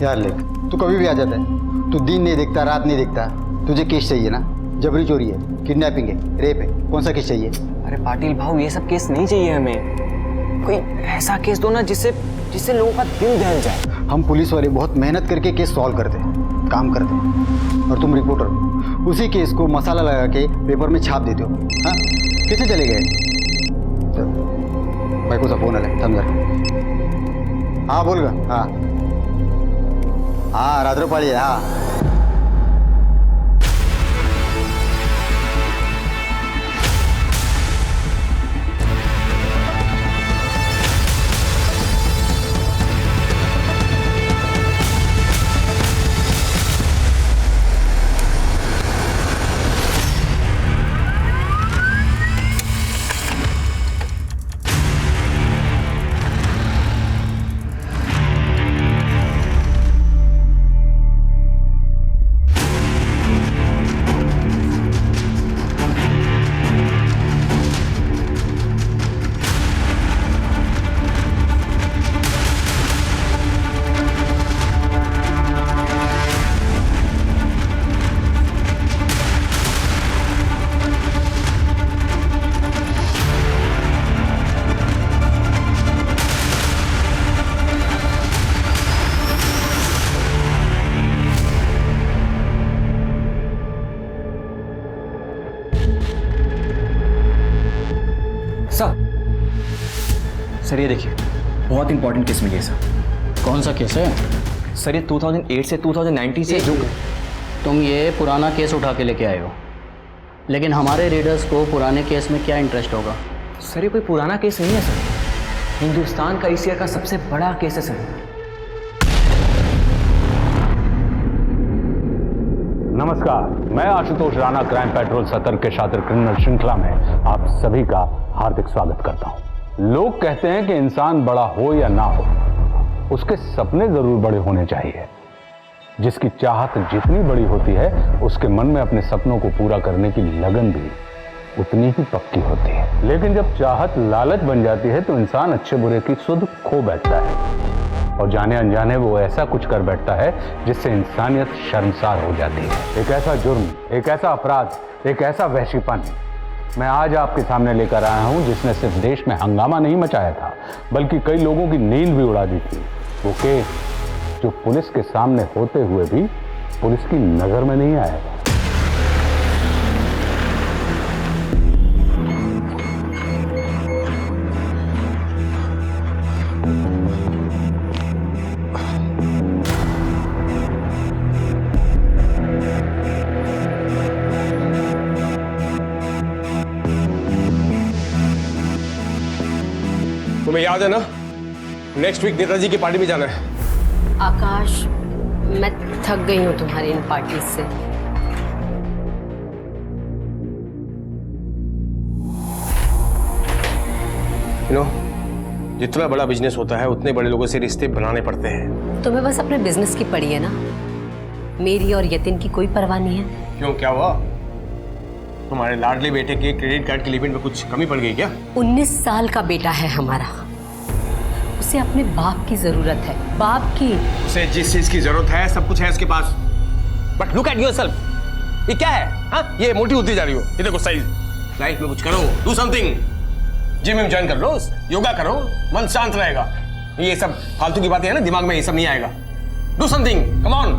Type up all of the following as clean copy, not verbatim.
यार लेख, तू कभी भी आ जाता है। तू दिन नहीं देखता, रात नहीं देखता। तुझे केस चाहिए ना? जबरी चोरी है, किडनैपिंग है, रेप है, कौन सा केस चाहिए? अरे पाटिल भाऊ, ये सब केस नहीं चाहिए हमें। कोई ऐसा केस दो ना जिससे लोगों का दिल दहल जाए। हम पुलिस वाले बहुत मेहनत करके केस सॉल्व करते हैं, काम करते हैं, और तुम रिपोर्टर उसी केस को मसाला लगा के पेपर में छाप देते हो। हाँ, कैसे चले गए? भाई को सा फोन आला, थांब जरा। हाँ बोल गा। हाँ रात्रपाळी आहे। हाँ सर ये देखिए, बहुत इंपॉर्टेंट केस मिली है सर। कौन सा केस है? सर ये 2008 से 2019 से जो तुम ये पुराना केस उठा के लेके आए हो, लेकिन हमारे रीडर्स को पुराने केस में क्या इंटरेस्ट होगा? सर ये कोई पुराना केस नहीं है सर, हिंदुस्तान का इस ईयर का सबसे बड़ा केस है सर। नमस्कार, मैं आशुतोष राणा क्राइम पेट्रोल सतर्क के शातिर क्रिमिनल श्रृंखला में आप सभी का हार्दिक स्वागत करता हूं। लोग कहते हैं कि इंसान बड़ा हो या ना हो, उसके सपने जरूर बड़े होने चाहिए। जिसकी चाहत जितनी बड़ी होती है, उसके मन में अपने सपनों को पूरा करने की लगन भी उतनी ही पक्की होती है। लेकिन जब चाहत लालच बन जाती है तो इंसान अच्छे बुरे की सुध खो बैठता है और जाने अनजाने वो ऐसा कुछ कर बैठता है जिससे इंसानियत शर्मसार हो जाती है। एक ऐसा जुर्म, एक ऐसा अपराध, एक ऐसा वहशीपन मैं आज आपके सामने लेकर आया हूं जिसने सिर्फ देश में हंगामा नहीं मचाया था, बल्कि कई लोगों की नींद भी उड़ा दी थी। वो केस जो पुलिस के सामने होते हुए भी पुलिस की नजर में नहीं आया था। तुम्हें याद है ना, नेक्स्ट वीक नेताजी की पार्टी में जाना है। आकाश, मैं थक गई हूँ तुम्हारी इन पार्टी से। जितना बड़ा बिजनेस होता है उतने बड़े लोगों से रिश्ते बनाने पड़ते हैं। तुम्हें बस अपने बिजनेस की पड़ी है ना, मेरी और यतिन की कोई परवाह नहीं है। क्यों, क्या हुआ? तुम्हारे लाडले बेटे के क्रेडिट कार्ड की लिमिट में कुछ कमी पड़ गई क्या? 19 साल का बेटा है हमारा, उसे अपने बाप की जरूरत है, बाप की। उसे जिस चीज की जरूरत है सब कुछ है उसके पास। बट लुक एट योरसेल्फ, ये क्या है? हाँ, ये मोटी होती जा रही हो। ये देखो साइज। लाइफ में कुछ करो, डू समथिंग। जिम में ज्वाइन कर लो, योगा करो, मन शांत रहेगा। ये सब फालतू की बातें हैं ना, दिमाग में ये सब नहीं आएगा। Do something, come on.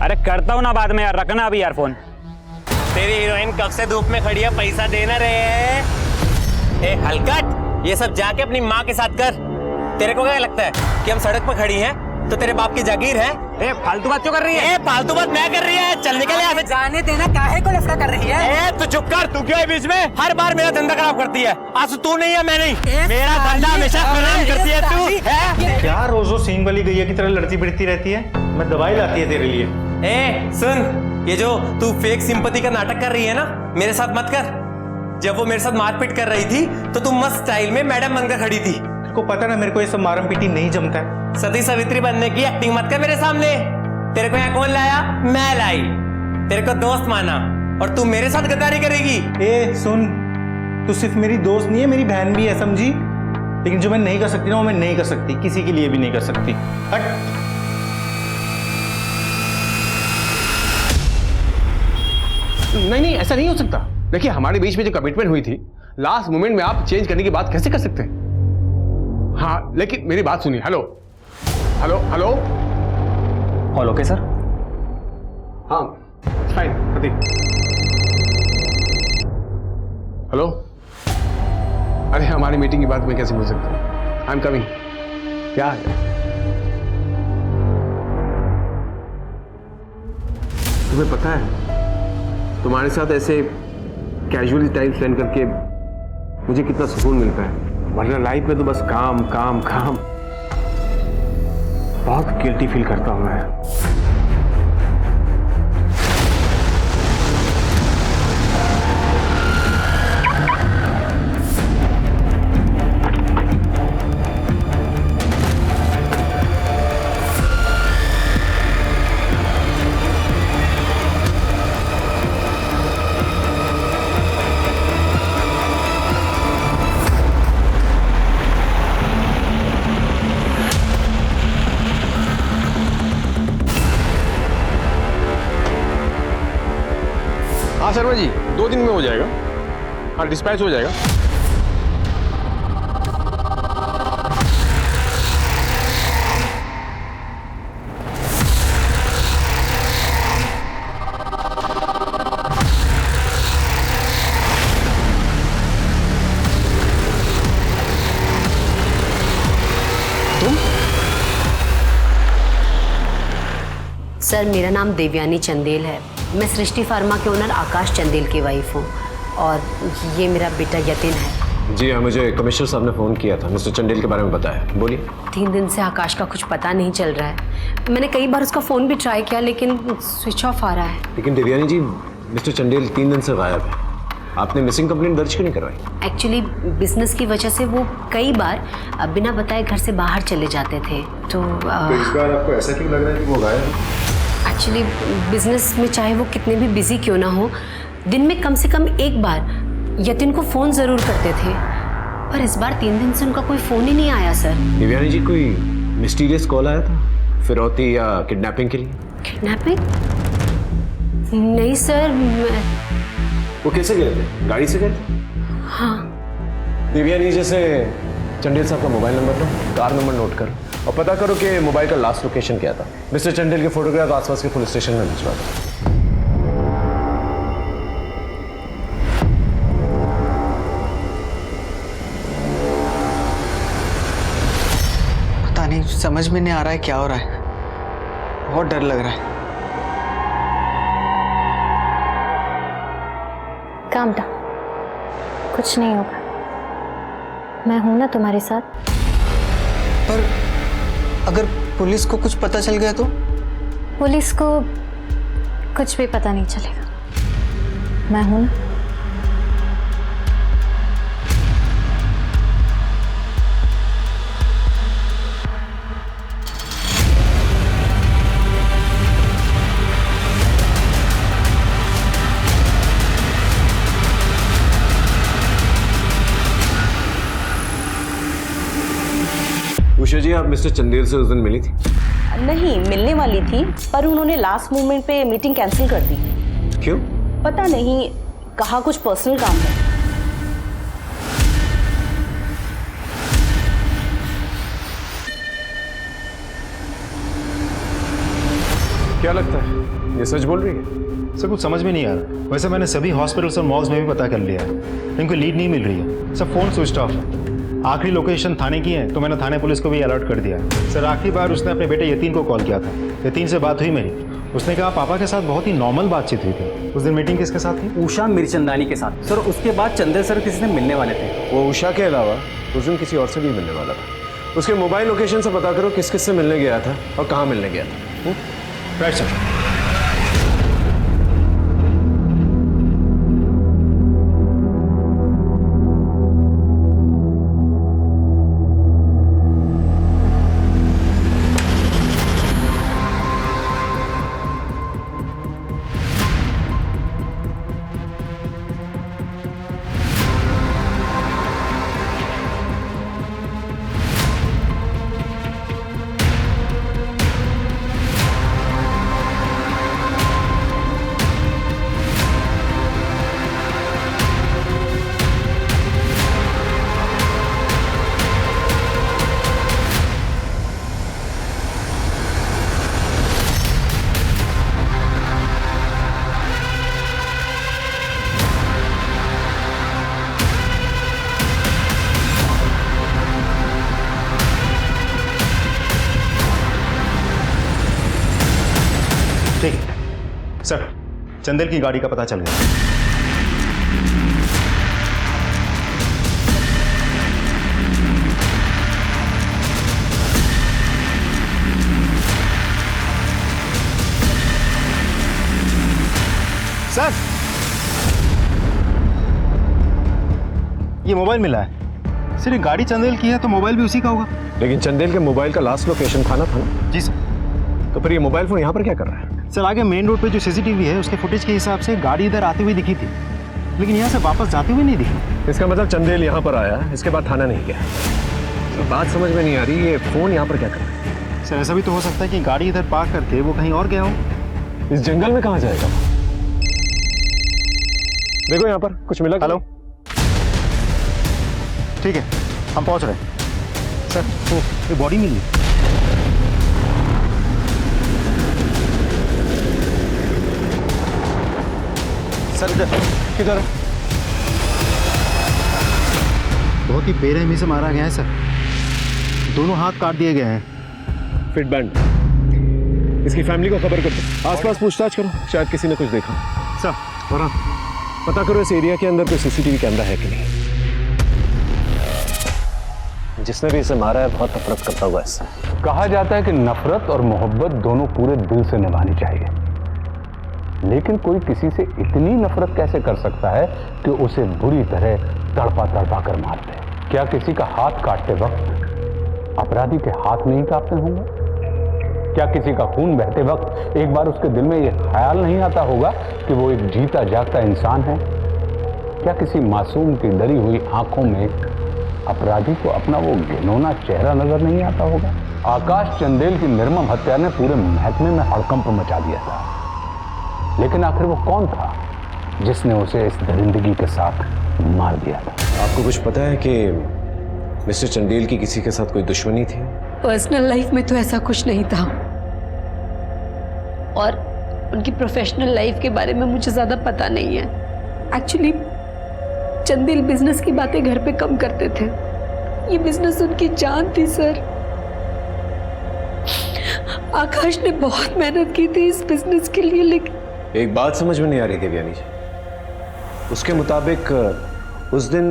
अरे करता हूँ ना बाद में यार, रखना अभी ईयरफोन। तेरी हीरोइन कब से धूप में खड़ी है, पैसा देना रहे। ए हलकट, ये सब जाके अपनी माँ के साथ कर। तेरे को क्या लगता है कि हम सड़क पर खड़ी हैं तो तेरे बाप की जागीर है? ए फालतू बात क्यों कर रही है? ए फालतू बात मैं कर रही है, चल निकल यहाँ से। जाने देना, काहे को लफड़ा कर रही है? ए तू चुप कर, तू क्यों है बीच में? हर बार मेरा धंधा खराब करती है। आज तू नहीं है, मैं नहीं, मेरा धंधा हमेशा खराब करती है तू है। क्या रोज रोज सींग वाली गैया की तरह लड़ती बिड़ती रहती है? मैं दवाई लाती है तेरे लिए। ए सुन, ये जो तू फेक सिंपैथी का नाटक कर रही है ना, मेरे साथ मत कर। जब वो मेरे साथ मारपीट कर रही थी तो तू मस्त स्टाइल में मैडम बनकर खड़ी थी। को पता ना मेरे को ये सब मारम पीटी नहीं जमता है। सती सावित्री बनने की एक्टिंग मत कर मेरे सामने। तेरे को यहाँ कौन लाया? मैं लाई। तेरे को दोस्त माना और तू मेरे साथ गद्दारी करेगी? ए सुन, तू सिर्फ मेरी दोस्त नहीं है, मेरी बहन भी है, समझी? लेकिन जो मैं नहीं कर सकती ना वो मैं नहीं कर सकती, किसी के लिए भी नहीं कर सकती। हट। नहीं, ऐसा नहीं हो सकता। देखिए, हमारे बीच में जो कमिटमेंट हुई थी, लास्ट मोमेंट में आप चेंज करने की बात कैसे कर सकते हैं? हाँ, लेकिन मेरी बात सुनिए। Hello hello hello all okay sir? हाँ, फाइन। प्रतीक, हेलो। अरे, हमारी मीटिंग की बात मैं कैसे भूल सकता हूँ? I am coming. क्या है? तुम्हें पता है, तुम्हारे साथ ऐसे कैजुअली टाइम स्पेंड करके मुझे कितना सुकून मिलता है। वरना लाइफ में तो बस काम काम काम। बहुत गिल्टी फील करता हूं मैं। हाँ शर्मा जी, 2 दिन में हो जाएगा। हाँ, डिस्पैच हो जाएगा। सर, मेरा नाम देवयानी चंदेल है। मैं सृष्टि फार्मा के ओनर आकाश चंदेल की वाइफ हूँ और ये मेरा बेटा यतिन है। जी हाँ, मुझे कमिश्नर साहब ने फ़ोन किया था, मिस्टर चंदेल के बारे में बताया। बोलिए। 3 दिन से आकाश का कुछ पता नहीं चल रहा है। मैंने कई बार उसका फ़ोन भी ट्राई किया लेकिन स्विच ऑफ आ रहा है। लेकिन देवयानी जी, मिस्टर चंदेल 3 दिन से गायब है। आपने मिसिंग कंप्लेंट दर्ज क्यों नहीं करवाई? एक्चुअली बिजनेस की वजह से वो कई बार बिना बताए घर से बाहर चले जाते थे। तो इस बार आपको ऐसा क्यों लग रहा है कि वो गायब है? एक्चुअली बिजनेस में चाहे वो कितने भी बिजी क्यों ना हो, दिन में कम से कम एक बार यतिन को फ़ोन ज़रूर करते थे, पर इस बार 3 दिन से उनका कोई फ़ोन ही नहीं आया। सर, देवयानी जी, कोई मिस्टीरियस कॉल आया था फिरौती या किडनैपिंग के लिए? किडनैपिंग? नहीं सर। वो कैसे गए थे? गाड़ी से गए थे? हाँ। देवयानी, जैसे चंदेल साहब का मोबाइल नंबर लो, कार नंबर नोट कर और पता करो कि मोबाइल का लास्ट लोकेशन क्या था। मिस्टर चंदेल के फोटोग्राफ आसपास के पुलिस स्टेशन में भिजवा दो। पता नहीं, समझ में नहीं आ रहा है क्या हो रहा है। बहुत डर लग रहा है। काम डाउन, कुछ नहीं होगा। मैं हूं ना तुम्हारे साथ। पर अगर पुलिस को कुछ पता चल गया तो? पुलिस को कुछ भी पता नहीं चलेगा, मैं हूं ना। उषा जी, आप मिस्टर चंदेल से उस दिन मिली थी? नहीं, मिलने वाली थी, पर उन्होंने लास्ट मोमेंट पे मीटिंग कैंसिल कर दी। क्यों? पता नहीं, कहा कुछ पर्सनल काम है। क्या लगता है, ये सच बोल रही है? सर, कुछ समझ में नहीं आ रहा। वैसे मैंने सभी हॉस्पिटल्स और मॉल्स में भी पता कर लिया है, लेकिन कोई लीड नहीं मिल रही है। सब फ़ोन स्विच ऑफ है। आखिरी लोकेशन थाने की है, तो मैंने थाने पुलिस को भी अलर्ट कर दिया है। सर, आखिरी बार उसने अपने बेटे यतीन को कॉल किया था। यतीन से बात हुई मेरी, उसने कहा पापा के साथ बहुत ही नॉर्मल बातचीत हुई थी। उस दिन मीटिंग किसके साथ थी? उषा मिर्चंदानी के साथ। सर, उसके बाद चंदेल सर किसी से मिलने वाले थे। वो उषा के अलावा उस दिन किसी और से भी मिलने वाला था। उसके मोबाइल लोकेशन से पता करो किस किस से मिलने गया था और कहाँ मिलने गया था। Right sir. चंदेल की गाड़ी का पता चल गया। सर, ये मोबाइल मिला है। सर, ये गाड़ी चंदेल की है तो मोबाइल भी उसी का होगा। लेकिन चंदेल के मोबाइल का लास्ट लोकेशन थाना था ना? जी सर। तो फिर ये मोबाइल फोन यहाँ पर क्या कर रहा है? सर, आगे मेन रोड पे जो सीसीटीवी है उसके फुटेज के हिसाब से गाड़ी इधर आती हुई दिखी थी, लेकिन यहाँ से वापस जाती हुई नहीं दिखी। इसका मतलब चंदेल यहाँ पर आया, इसके बाद थाना नहीं गया। तो बात समझ में नहीं आ रही, ये फोन यहाँ पर क्या कर रहा है? सर, ऐसा भी तो हो सकता है कि गाड़ी इधर पार्क करके वो कहीं और गया हो। इस जंगल में कहाँ जाएगा? देखो यहाँ पर कुछ मिला? हेलो, ठीक है, हम पहुंच रहे हैं। सर, वो ये बॉडी मिली। सर, किधर है? बहुत ही बेरहमी से मारा गया है सर। दोनों हाथ काट दिए गए हैं। Fit band. इसकी फैमिली को खबर कर दो, आसपास पूछताछ करो, शायद किसी ने कुछ देखा। सर, और पता करो इस एरिया के अंदर कोई सीसीटीवी कैमरा है कि नहीं। जिसने भी इसे मारा है बहुत नफरत करता हुआ इससे। कहा जाता है कि नफरत और मोहब्बत दोनों पूरे दिल से निभानी चाहिए, लेकिन कोई किसी से इतनी नफरत कैसे कर सकता है कि उसे बुरी तरह तड़पा तड़पा कर मार दे? क्या किसी का हाथ काटते वक्त अपराधी के हाथ नहीं कांपते होंगे? क्या किसी का खून बहते वक्त एक बार उसके दिल में यह ख्याल नहीं आता होगा कि वो एक जीता जागता इंसान है? क्या किसी मासूम की डरी हुई आंखों में अपराधी को अपना वो घिनौना चेहरा नजर नहीं आता होगा? आकाश चंदेल की निर्मम हत्या ने पूरे महकमे में हड़कंप मचा दिया था, लेकिन आखिर वो कौन था जिसने उसे इस दरिंदगी के साथ मार दिया था? आपको कुछ पता है कि मिस्टर चंदेल की किसी के साथ कोई दुश्मनी थी? पर्सनल लाइफ में तो ऐसा कुछ नहीं था, और उनकी प्रोफेशनल लाइफ के बारे में मुझे ज्यादा पता नहीं है। एक्चुअली चंदेल बिजनेस की बातें घर पे कम करते थे। ये बिजनेस उनकी जान थी सर। आकाश ने बहुत मेहनत की थी इस बिजनेस के लिए, लेकिन एक बात समझ में नहीं आ रही देवयानी जी। उसके मुताबिक उस दिन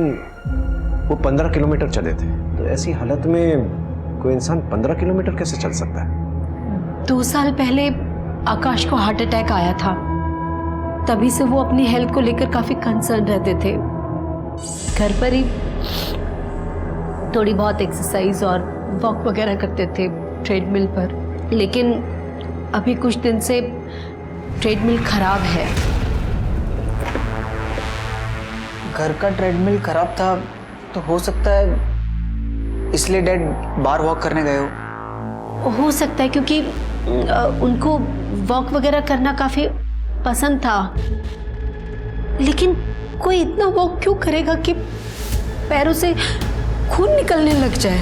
वो 15 किलोमीटर चले थे, तो ऐसी हालत में कोई इंसान 15 किलोमीटर कैसे चल सकता है? 2 साल पहले आकाश को हार्ट अटैक आया था, तभी से वो अपनी हेल्थ को लेकर काफी कंसर्न रहते थे। घर पर ही थोड़ी बहुत एक्सरसाइज और वॉक वगैरह करते थे ट्रेडमिल पर, लेकिन अभी कुछ दिन से ट्रेडमिल खराब है। घर का ट्रेडमिल खराब था तो हो सकता है इसलिए डैड बाहर वॉक करने गए हो सकता है, क्योंकि उनको वॉक वगैरह करना काफी पसंद था, लेकिन कोई इतना वॉक क्यों करेगा कि पैरों से खून निकलने लग जाए?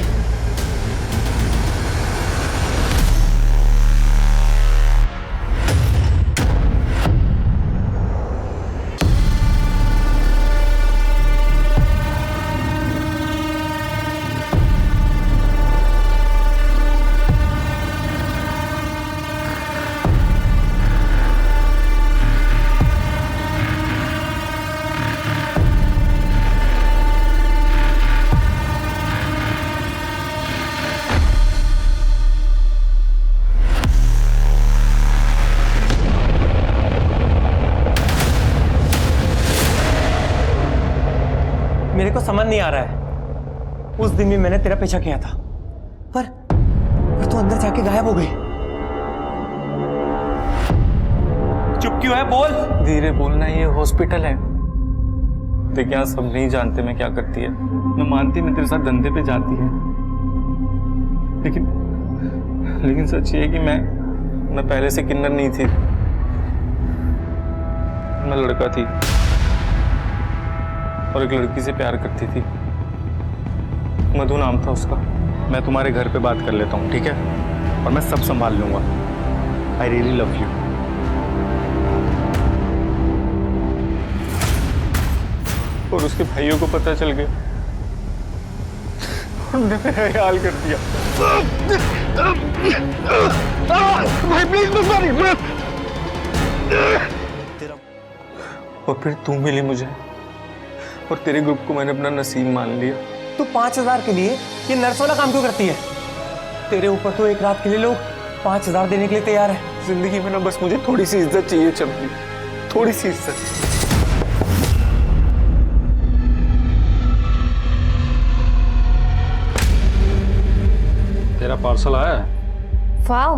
मेरे को समझ नहीं आ रहा है, उस दिन भी मैंने तेरा पीछा किया था, पर तू अंदर जाके गायब हो गई। चुप क्यों है? बोल। धीरे बोलना, ये हॉस्पिटल है। देख, यहाँ सब नहीं जानते मैं क्या करती है। मैं मानती मैं तेरे साथ धंधे पे जाती है, लेकिन सच ये है कि मैं पहले से किन्नर नहीं थी। मैं लड़का थी और एक लड़की से प्यार करती थी। मधु नाम था उसका। मैं तुम्हारे घर पे बात कर लेता हूँ, ठीक है? और मैं सब संभाल लूंगा। I really love you. और उसके भाइयों को पता चल गया, उन्होंने मेरा हाल कर दिया। भाई प्लीज मत मारिए। और फिर तू मिली मुझे, और तेरे ग्रुप को मैंने अपना नसीब मान लिया। तू 5,000 के लिए ये नर्स वाला काम क्यों करती है? तेरे ऊपर तो एक रात के लिए लोग 5,000 देने के लिए तैयार है। जिंदगी में ना बस मुझे थोड़ी सी इज्जत चाहिए चंपी, थोड़ी सी इज्जत। तेरा पार्सल आया है? वाओ,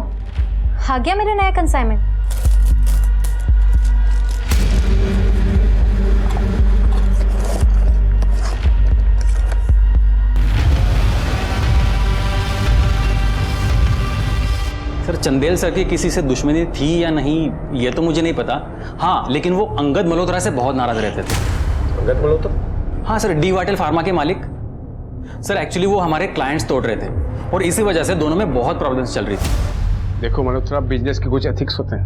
आ गया मेरा नया कंसाइनमेंट। सर, चंदेल सर की किसी से दुश्मनी थी या नहीं ये तो मुझे नहीं पता। हाँ, लेकिन वो अंगद मल्होत्रा से बहुत नाराज रहते थे। अंगद मल्होत्रा? हाँ सर, डी वाटेल फार्मा के मालिक। सर एक्चुअली वो हमारे क्लाइंट्स तोड़ रहे थे और इसी वजह से दोनों में बहुत प्रॉब्लम्स चल रही थी। देखो मल्होत्रा, बिजनेस के कुछ एथिक्स होते हैं।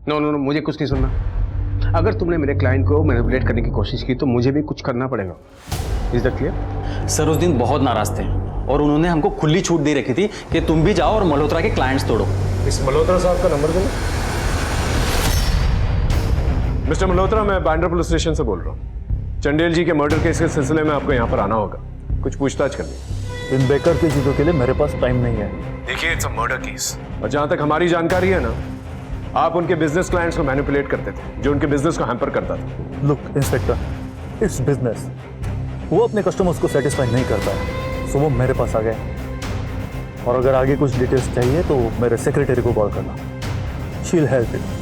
नो नो नो, मुझे कुछ नहीं सुनना। अगर तुमने मेरे क्लाइंट को मैनिपुलेट करने की कोशिश की तो मुझे भी कुछ करना पड़ेगा। Is that clear? सर उस दिन बहुत नाराज थे और उन्होंने हमको खुली छूट दे रखी थी कि तुम भी जाओ और मल्होत्रा के क्लाइंट्स तोड़ो। इस मल्होत्रा साहब का नंबर दो। मिस्टर मल्होत्रा, मैं बांद्रा पुलिस स्टेशन से बोल रहा हूँ। चंदेल जी के मर्डर केस के सिलसिले में आपको यहाँ पर आना होगा, कुछ पूछताछ करनी। इन बेकार की चीजों के लिए मेरे पास टाइम नहीं है। देखिए, इट्स अ मर्डर केस, और जहां तक हमारी जानकारी है ना, आप उनके बिजनेस क्लाइंट्स को मैनिपुलेट करते थे, जो उनके बिजनेस को हैम्पर करता था। Look inspector, it's business. वो अपने कस्टमर्स को सेटिस्फाई नहीं करता है, सो वो मेरे पास आ गए। और अगर आगे कुछ डिटेल्स चाहिए तो मेरे सेक्रेटरी को कॉल करना, she will help it.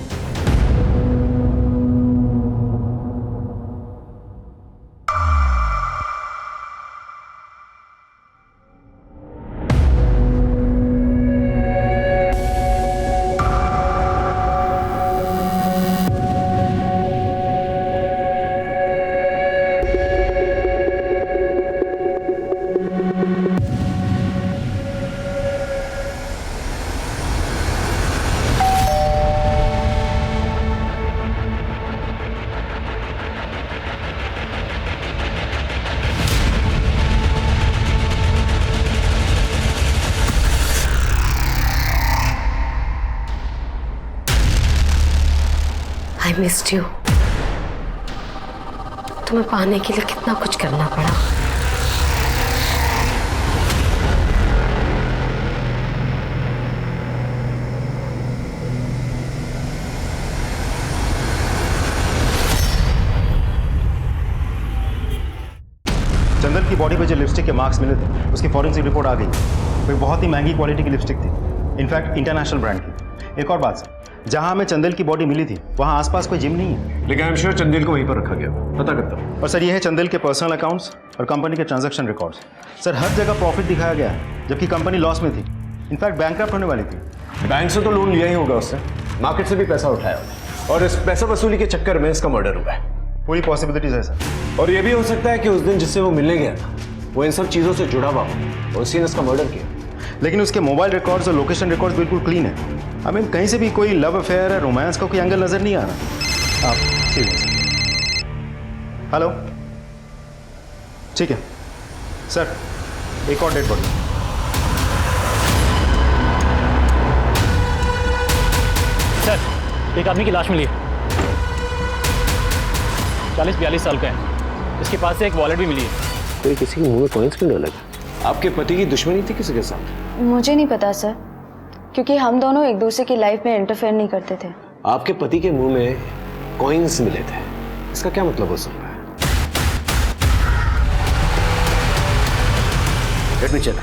I missed you. तुम्हें पाने के लिए कितना कुछ करना पड़ा। चंदन की बॉडी पे जो लिपस्टिक के मार्क्स मिले थे, उसकी फॉरेंसिक रिपोर्ट आ गई। वो बहुत ही महंगी क्वालिटी की लिपस्टिक थी, इनफैक्ट इंटरनेशनल ब्रांड की। एक और बात सर, जहां हमें चंदेल की बॉडी मिली थी वहां आसपास कोई जिम नहीं है, लेकिन आई एम श्योर चंदेल को वहीं पर रखा गया, पता करता हूं। और सर ये है चंदेल के पर्सनल अकाउंट्स और कंपनी के ट्रांजैक्शन रिकॉर्ड्स। सर हर जगह प्रॉफिट दिखाया गया है, जबकि कंपनी लॉस में थी, इनफैक्ट बैंकक्रप्ट होने वाली थी। बैंक से तो लोन लिया ही होगा उसने, मार्केट से भी पैसा उठाया होगा, और इस पैसा वसूली के चक्कर में इसका मर्डर हुआ है। पूरी पॉसिबिलिटीज है सर। और ये भी हो सकता है कि उस दिन जिससे वो मिलने गया था वो इन सब चीजों से जुड़ा हुआ हो और उसी ने इसका मर्डर किया। लेकिन उसके मोबाइल रिकॉर्ड्स और लोकेशन रिकॉर्ड्स बिल्कुल क्लीन है। आई मीन कहीं से भी कोई लव अफेयर है, रोमांस का कोई एंगल नजर नहीं आ रहा। आप हेलो, ठीक है सर, एक और डेट बॉडी। सर, एक आदमी की लाश मिली है, 40-42 साल का है। इसके पास से एक वॉलेट भी मिली है। कोई किसी के मुंह में कॉइंस क्यों डाला? आपके पति की दुश्मनी थी किसी के साथ? मुझे नहीं पता सर, क्योंकि हम दोनों एक दूसरे की लाइफ में इंटरफेयर नहीं करते थे। आपके पति के मुंह में कॉइंस मिले थे, इसका क्या मतलब हो सकता है? Let me check.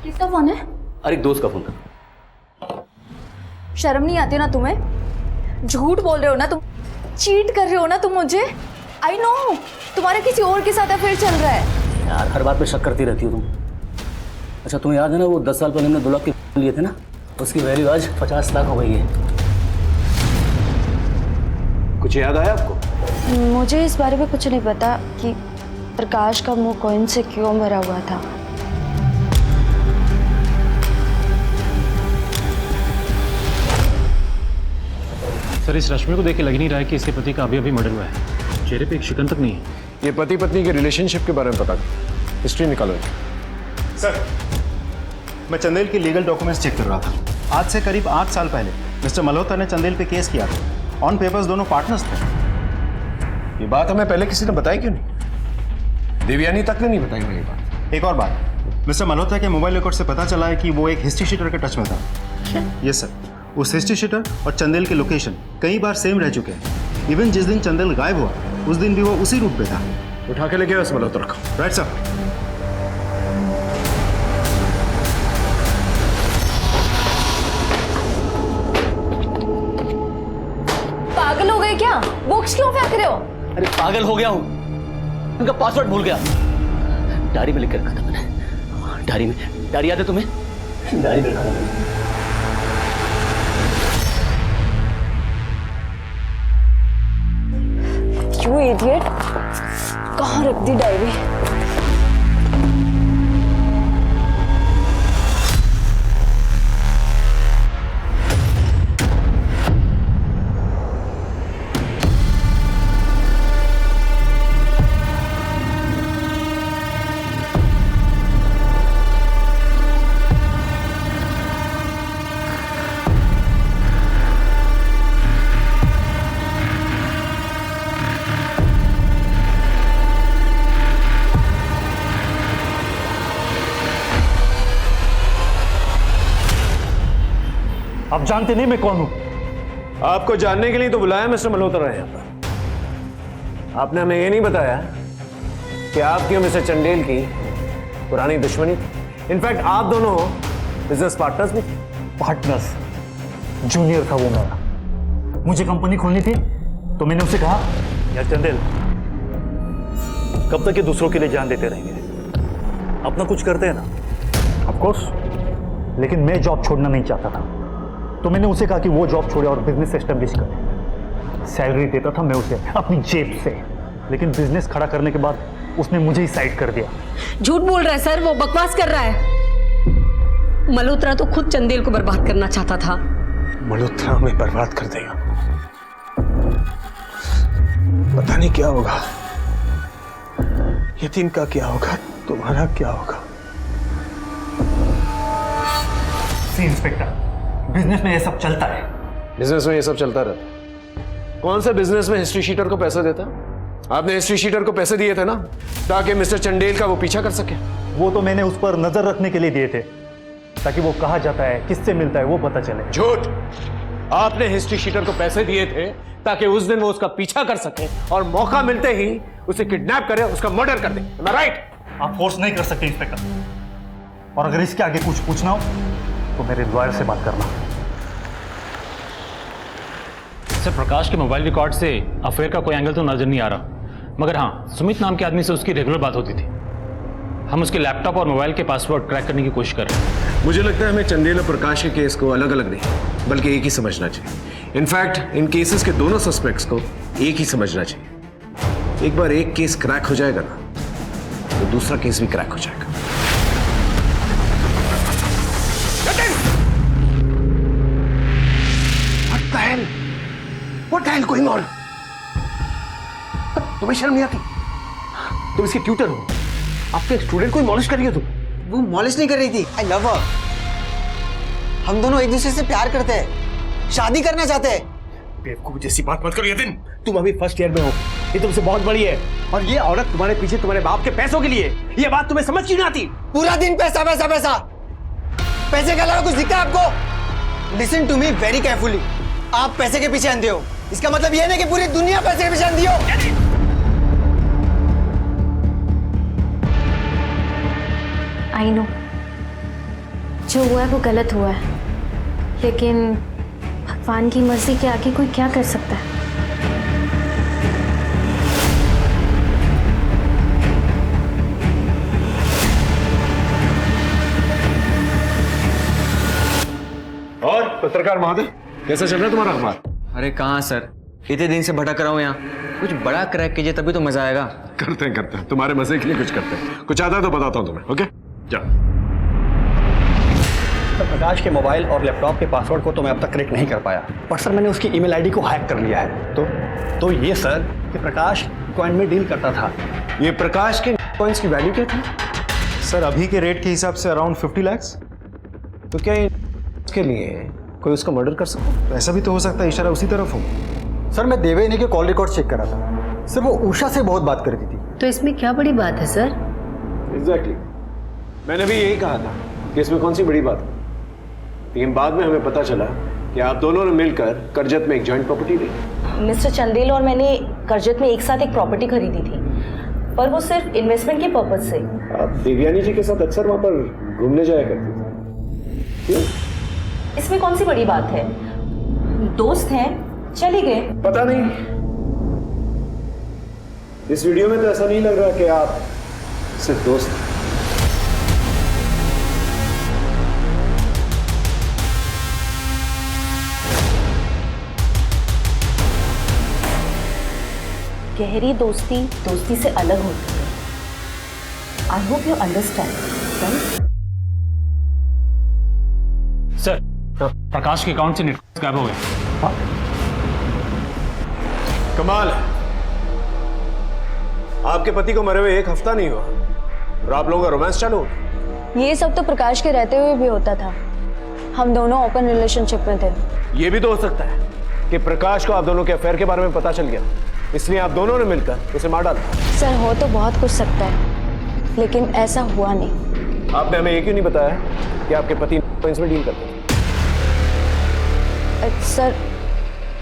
किसका फोन है? अरे एक दोस्त का फोन था। शर्म नहीं आती ना तुम्हें? झूठ बोल रहे हो ना तुम, चीट कर रहे हो ना तुम मुझे। आई नो तुम्हारा किसी और के साथ अफेयर चल रहा है। यार हर बात पे शक करती रहती हो तुम। अच्छा तुम्हें याद है ना वो 10 साल पहले हमने 2 लाख के लिए थे ना, उसकी वैल्यू आज 50 लाख हो गई है। कुछ याद आया आपको? मुझे इस बारे में कुछ नहीं पता कि प्रकाश का मुंह कॉइन से क्यों भरा हुआ था। सर इस रश्मि को देख के लग नहीं रहा है कि इसके पति का अभी अभी मर्डर हुआ है। चेहरे पे एक शिकन तक नहीं है। ये पति पत्नी के रिलेशनशिप के बारे में पता, हिस्ट्री निकालो। सर मैं चंदेल के लीगल डॉक्यूमेंट्स चेक कर रहा था। आज से करीब 8 साल पहले मिस्टर मल्होत्रा ने चंदेल पे केस किया था ऑन पेपर्स दोनों पार्टनर्स थे। ये बात हमें पहले किसी ने बताई क्यों नहीं? देवयानी तक ने नहीं बताई हमें ये बात। एक और बात, मिस्टर मल्होत्रा के मोबाइल रिकॉर्ड से पता चला है कि वो एक हिस्ट्री शीटर के टच में था। यस सर, उस हिस्ट्री शीटर और चंदेल के लोकेशन कई बार सेम रह चुके हैं। इवन जिस दिन चंदेल गायब हुआ उस दिन भी वो उसी रूट पे था। उठा के लेके आओ इस मल्होत्रा को। Right sir. पागल हो गए क्या? बुक्स क्यों फेंक रहे हो? अरे पागल हो गया हूँ, उनका पासवर्ड भूल गया। डायरी में लिख कर रखा था मैंने। डायरी याद है तुम्हें? डायरी में रखा था मैंने। You idiot! कहाँ रख दी डायरी? आप जानते नहीं मैं कौन हूं? आपको जानने के लिए तो बुलाया मिस्टर मल्होत्रा यहाँ पर। आपने हमें ये नहीं बताया कि आपकी और मिस्टर चंदेल की पुरानी दुश्मनी थी। इनफैक्ट आप दोनों बिजनेस पार्टनर्स भी। पार्टनर्स? जूनियर था वो मेरा। मुझे कंपनी खोलनी थी तो मैंने उसे कहा, यार चंदेल, कब तक ये दूसरों के लिए जान देते रहेंगे? अपना कुछ करते हैं ना। ऑफ कोर्स, लेकिन मैं जॉब छोड़ना नहीं चाहता था, तो मैंने उसे कहा कि वो जॉब छोड़े और बिजनेस एस्टेब्लिश करे। सैलरी देता था मैं उसे अपनी जेब से, लेकिन बिजनेस खड़ा करने के बाद उसने मुझे ही साइड कर दिया। झूठ बोल रहा है सर, वो बकवास कर रहा है। मल्होत्रा तो खुद चंदेल को बर्बाद करना चाहता था। मल्होत्रा हमें बर्बाद कर देगा। पता नहीं क्या होगा, यतीम का क्या होगा, तुम्हारा क्या होगा। इंस्पेक्टर, बिजनेस में ये सब चलता है। बिजनेस में ये सब चलता रहता है। कौन सा बिजनेस में हिस्ट्री शीटर को पैसे देता? आपने हिस्ट्री शीटर को पैसे दिए थे ना, ताकि मिस्टर चंदेल का वो पीछा कर सके। वो तो मैंने उस पर नजर रखने के लिए दिए थे, ताकि वो कहाँ जाता है, किससे मिलता है, वो पता चले। झूठ! आपने हिस्ट्री शीटर को पैसे दिए थे ताकि उस दिन वो उसका पीछा कर सके और मौका मिलते ही उसे किडनैप करे, उसका मर्डर कर दे। Am I right? आप फोर्स नहीं कर सकते इंस्पेक्टर, और अगर इसके आगे कुछ पूछना हो तो मेरे लॉयर से बात करना। सर, प्रकाश के मोबाइल रिकॉर्ड से अफेयर का कोई एंगल तो नजर नहीं आ रहा, मगर हाँ, सुमित नाम के आदमी से उसकी रेगुलर बात होती थी। हम उसके लैपटॉप और मोबाइल के पासवर्ड क्रैक करने की कोशिश कर रहे हैं। मुझे लगता है हमें चंदेल और प्रकाश के केस को अलग अलग नहीं, बल्कि एक ही समझना चाहिए। इनफैक्ट इन केसेस के दोनों सस्पेक्ट्स को एक ही समझना चाहिए। एक बार एक केस क्रैक हो जाएगा ना, तो दूसरा केस भी क्रैक हो जाएगा। What the hell going on? तुम्हें शर्म नहीं आती? तुम इसके ट्यूटर हो, आपके स्टूडेंट को मॉलिश कर रही हो तुम। वो मॉलिश नहीं कर रही थी, आई लव हर। हम दोनों एक दूसरे से प्यार करते हैं, शादी करना चाहते हैं। बेवकूफ जैसी बात मत करो यतिन, तुम अभी फर्स्ट ईयर में हो, ये तुमसे बहुत बड़ी है, और ये औरत तुम्हारे पीछे तुम्हारे बाप के पैसों के लिए। ये बात तुम्हें समझ क्यों नहीं आती? पूरा दिन पैसा पैसा पैसा, पैसे के अलावा कुछ दिखता है आपको? Listen to me very carefully. आप पैसे के पीछे अंधे हो, इसका मतलब यह नहीं कि पूरी दुनिया पैसे के पीछे अंधी हो। आई नो, जो हुआ है वो गलत हुआ है, लेकिन भगवान की मर्जी के आगे कोई क्या कर सकता है। और पत्रकार महोदय, कैसा चल रहा है तुम्हारा अखबार? अरे कहाँ सर, इतने दिन से भटक रहा हूँ यहाँ। कुछ बड़ा क्रैक कीजिए तभी तो मजा आएगा। करते हैं, तुम्हारे मजे के लिए कुछ करते हैं। कुछ आता है तो बताता हूँ तुम्हें। ओके, जाओ। सर, प्रकाश के मोबाइल और लैपटॉप के पासवर्ड को तो मैं अब तक क्रैक नहीं कर पाया, पर सर मैंने उसकी ईमेल आईडी को हैक कर लिया है। तो ये सर कि प्रकाश कॉइन में डील करता था। ये प्रकाश के कॉइन्स की वैल्यू क्या थी? सर, अभी के रेट के हिसाब से अराउंड 50 लाख। तो क्या इसके लिए कोई उसका मर्डर कर सकता? ऐसा भी तो हो सकता है इशारा उसी तरफ हो। सर मैं देवयानी के कॉल रिकॉर्ड चेक कर रहा था सर, वो उषा से बहुत बात करती थी। तो इसमें क्या बड़ी बात है सर? एग्जैक्टली मैंने भी यही कहा था कि इसमें कौन सी बड़ी बात है, लेकिन बाद में हमें पता चला कि आप दोनों ने मिलकर करजत में एक जॉइंट प्रॉपर्टी ली। मिस्टर चंदेल और मैंने करजत में एक साथ एक प्रॉपर्टी खरीदी थी, पर वो सिर्फ इन्वेस्टमेंट के पर्पज से। आप देवयानी जी के साथ अक्सर वहां पर घूमने जाया करती थी, क्यों? इसमें कौन सी बड़ी बात है, दोस्त हैं, चले गए। पता नहीं, इस वीडियो में तो ऐसा नहीं लग रहा कि आप सिर्फ दोस्त हैं। गहरी दोस्ती दोस्ती से अलग होती है। I hope you understand. Sir, Prakash के अकाउंट से नेटवर्क गायब हो गए। कमाल है, आपके पति को मरे हुए 1 हफ्ता नहीं हुआ और आप लोगों का रोमांस चालू हो गया। ये सब तो प्रकाश के रहते हुए भी होता था, हम दोनों ओपन रिलेशनशिप में थे। ये भी तो हो सकता है कि प्रकाश को आप दोनों के अफेयर के बारे में पता चल गया, इसलिए आप दोनों ने मिलकर उसे मार डाला। सर हो तो बहुत कुछ सकता है, लेकिन ऐसा हुआ नहीं। आपने हमें ये क्यों नहीं बताया कि आपके पति इसमें डील करते हैं? सर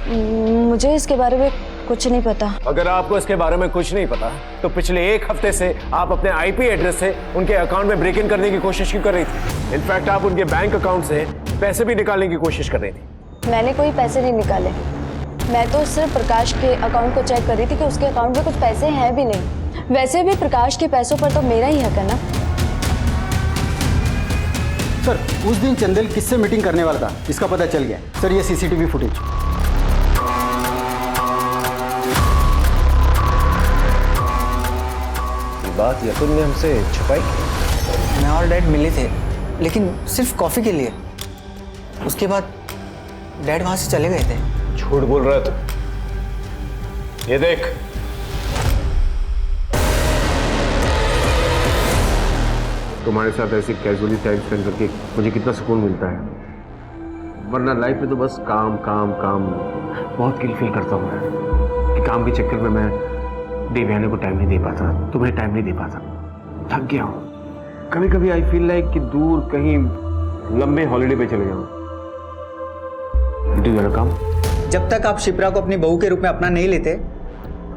मुझे इसके बारे में कुछ नहीं पता। अगर आपको इसके बारे में कुछ नहीं पता तो पिछले 1 हफ्ते से आप अपने आईपी एड्रेस से उनके अकाउंट में ब्रेक इन करने की कोशिश क्यों कर रही थी? इनफैक्ट आप उनके बैंक अकाउंट से पैसे भी निकालने की कोशिश कर रही थी। मैंने कोई पैसे नहीं निकाले, मैं तो सिर्फ प्रकाश के अकाउंट को चेक कर रही थी कि उसके अकाउंट में कुछ पैसे हैं भी नहीं। वैसे भी प्रकाश के पैसों पर तो मेरा ही हक है ना। सर उस दिन चंदेल किससे मीटिंग करने वाला था इसका पता चल गया सर, ये सीसीटीवी फुटेज। बात यतुल ने हमसे छुपाई। मैं और डैड मिले थे, लेकिन सिर्फ कॉफी के लिए। उसके बाद डैड वहां से चले गए थे। झूठ बोल रहा है तू। ये देख, तुम्हारे साथ ऐसे कैजुअली टाइम स्पेंड करके मुझे कितना सुकून मिलता है, वरना लाइफ में तो बस काम काम काम। बहुत गिल्ट फील करता हूँ मैं कि काम के चक्कर में मैं देवयानी को टाइम नहीं दे पाता, तुम्हें टाइम नहीं दे पाता, थक गया हूँ। कभी कभी आई फील लाइक कि दूर कहीं लंबे हॉलिडे पे चले जाऊँ। डू यू काम? जब तक आप शिप्रा को अपनी बहू के रूप में अपना नहीं लेते,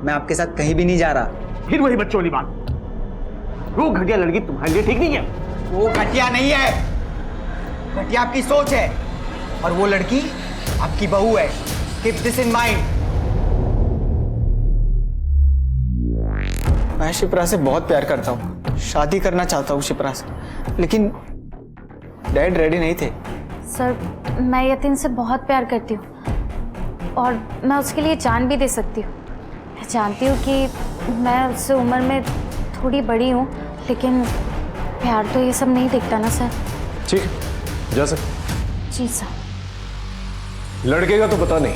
मैं आपके साथ कहीं भी नहीं जा रहा। फिर वही बच्चों वाली बात, वो घटिया लड़की तुम्हारे लिए ठीक नहीं है। वो घटिया नहीं है, घटिया आपकी सोच है, और वो लड़की आपकी बहू है। Keep this in mind. मैं शिप्रा से बहुत प्यार करता हूँ, शादी करना चाहता हूँ शिप्रा से, लेकिन डैड रेडी नहीं थे। सर मैं यतीन से बहुत प्यार करती हूँ और मैं उसके लिए जान भी दे सकती हूँ। मैं जानती हूँ कि मैं उससे उम्र में थोड़ी बड़ी हूँ, लेकिन प्यार तो ये सब नहीं दिखता ना सर। ठीक है, जा सकते। जी सर। लड़के का तो पता नहीं,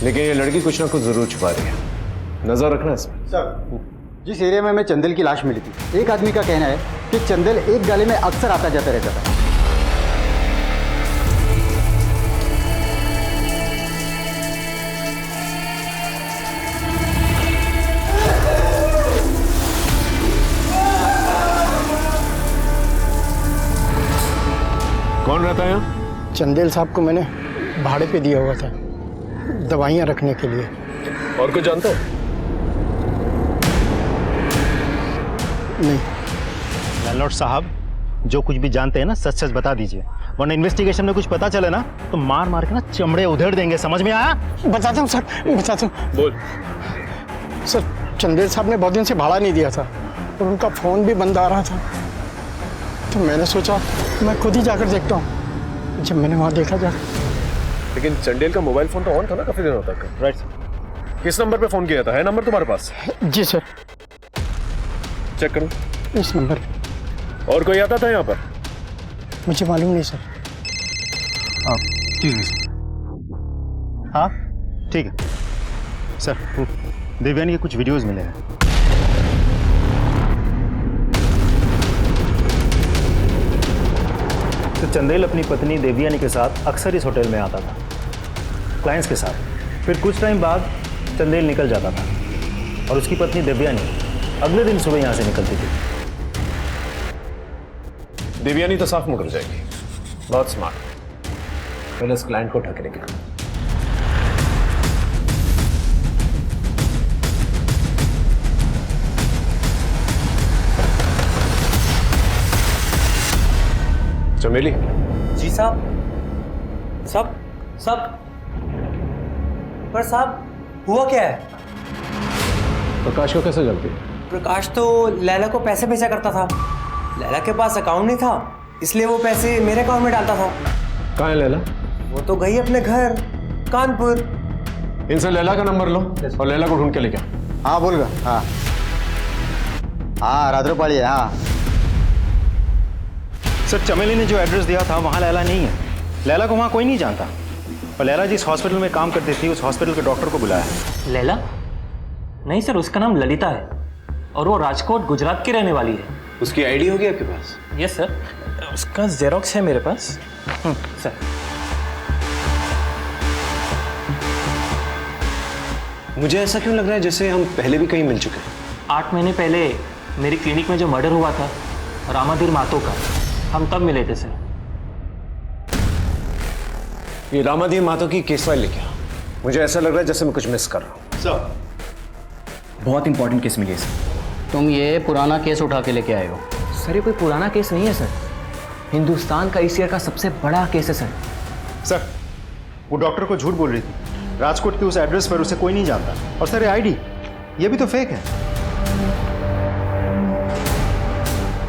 लेकिन ये लड़की कुछ ना कुछ जरूर छुपा रही है, नजर रखना इसमें। सर जिस एरिया में हमें चंदेल की लाश मिली थी, एक आदमी का कहना है कि चंदेल एक गली में अक्सर आता जाता रहता था। कौन रहता है यहाँ? चंदेल साहब को मैंने भाड़े पे दिया हुआ था, दवाइयाँ रखने के लिए। और कुछ जानते हो? नहीं। लैंडलॉर्ड साहब, जो कुछ भी जानते हैं ना सच सच बता दीजिए, वरना इन्वेस्टिगेशन में कुछ पता चले ना तो मार मार के ना चमड़े उधेड़ देंगे, समझ में आया? बताता हूँ सर, बताता हूँ। बोल। सर चंदेल साहब ने बहुत दिन से भाड़ा नहीं दिया था और उनका फ़ोन भी बंद आ रहा था, तो मैंने सोचा मैं खुद ही जाकर देखता हूँ। जब मैंने वहाँ देखा जा, लेकिन चंदेल का मोबाइल फोन तो ऑन था ना काफी दिनों तक। Right sir. किस नंबर पे फोन किया था? है नंबर तुम्हारे पास? जी सर। चेक करो इस नंबर। और कोई आता था यहाँ पर? मुझे मालूम नहीं सर। ठीक है सर। हाँ ठीक है सर। देवयानी के कुछ वीडियोस मिले हैं। तो चंदेल अपनी पत्नी देवयानी के साथ अक्सर इस होटल में आता था, क्लाइंट्स के साथ। फिर कुछ टाइम बाद चंदेल निकल जाता था और उसकी पत्नी देवयानी अगले दिन सुबह यहाँ से निकलती थी। देवयानी तो साफ मुकर जाएगी। बहुत स्मार्ट। पहले इस क्लाइंट को उठा के लेके आओ। चमेली। जी साहब। सब पर साहब हुआ क्या है? प्रकाश को कैसे जानती? प्रकाश तो लैला को पैसे भेजा करता था। लैला के पास अकाउंट नहीं था, इसलिए वो पैसे मेरे अकाउंट में डालता था। कहाँ है लैला? वो तो गई अपने घर कानपुर। इनसे लैला का नंबर लो और लैला को ढूंढ के लेके आओ। हाँ बोलगा। हाँ रात्रोपाली है। हाँ सर, चमेली ने जो एड्रेस दिया था वहाँ लैला नहीं है। लैला को वहाँ कोई नहीं जानता। और लैला जिस हॉस्पिटल में काम करती थी उस हॉस्पिटल के डॉक्टर को बुलाया है। लैला? नहीं सर, उसका नाम ललिता है और वो राजकोट गुजरात की रहने वाली है। उसकी आईडी होगी आपके पास? यस सर, उसका जेरोक्स है मेरे पास। सर मुझे ऐसा क्यों लग रहा है जैसे हम पहले भी कहीं मिल चुके हैं? 8 महीने पहले मेरी क्लिनिक में जो मर्डर हुआ था रामाधीर मातो का, हम तब मिले थे सर। ये रामाधीर मातो की केस फाइल लेके आओ। मुझे ऐसा लग रहा है जैसे मैं कुछ मिस कर रहा हूँ। सर बहुत इंपॉर्टेंट केस मिली है सर। तुम ये पुराना केस उठा के लेके आए हो। सर ये कोई पुराना केस नहीं है सर, हिंदुस्तान का इस ईयर का सबसे बड़ा केस है सर। सर वो डॉक्टर को झूठ बोल रही थी। राजकोट के उस एड्रेस पर उसे कोई नहीं जानता। और सर ये आईडी ये भी तो फेक है।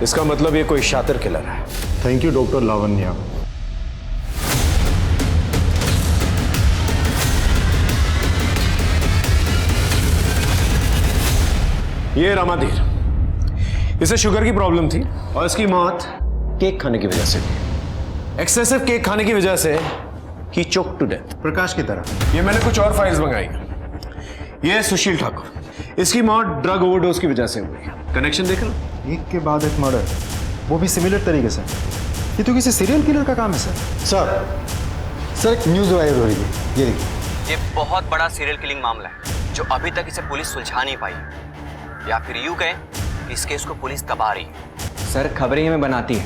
इसका मतलब ये कोई शातिर किलर है। Thank you doctor Lavanya. ये रामाधीर, इसे शुगर की प्रॉब्लम थी और इसकी मौत केक खाने की वजह से हुई। एक्सेसिव केक खाने की वजह से ही चोक टू डेथ। प्रकाश की तरह। ये मैंने कुछ और फाइल्स मंगाई। ये सुशील ठाकुर, इसकी मौत ड्रग ओवरडोज की वजह से हुई। कनेक्शन देख लो। एक के बाद एक मर्डर, वो भी सिमिलर तरीके से। ये तो किसी सीरियल किलर का काम है सर। सर एक न्यूज़ वायरल हो रही है, ये देखिए। ये बहुत बड़ा सीरियल किलिंग मामला है जो अभी तक इसे पुलिस सुलझा नहीं पाई, या फिर यूं कहें कि इस केस को पुलिस दबा रही है। सर खबरें हमें बनाती है,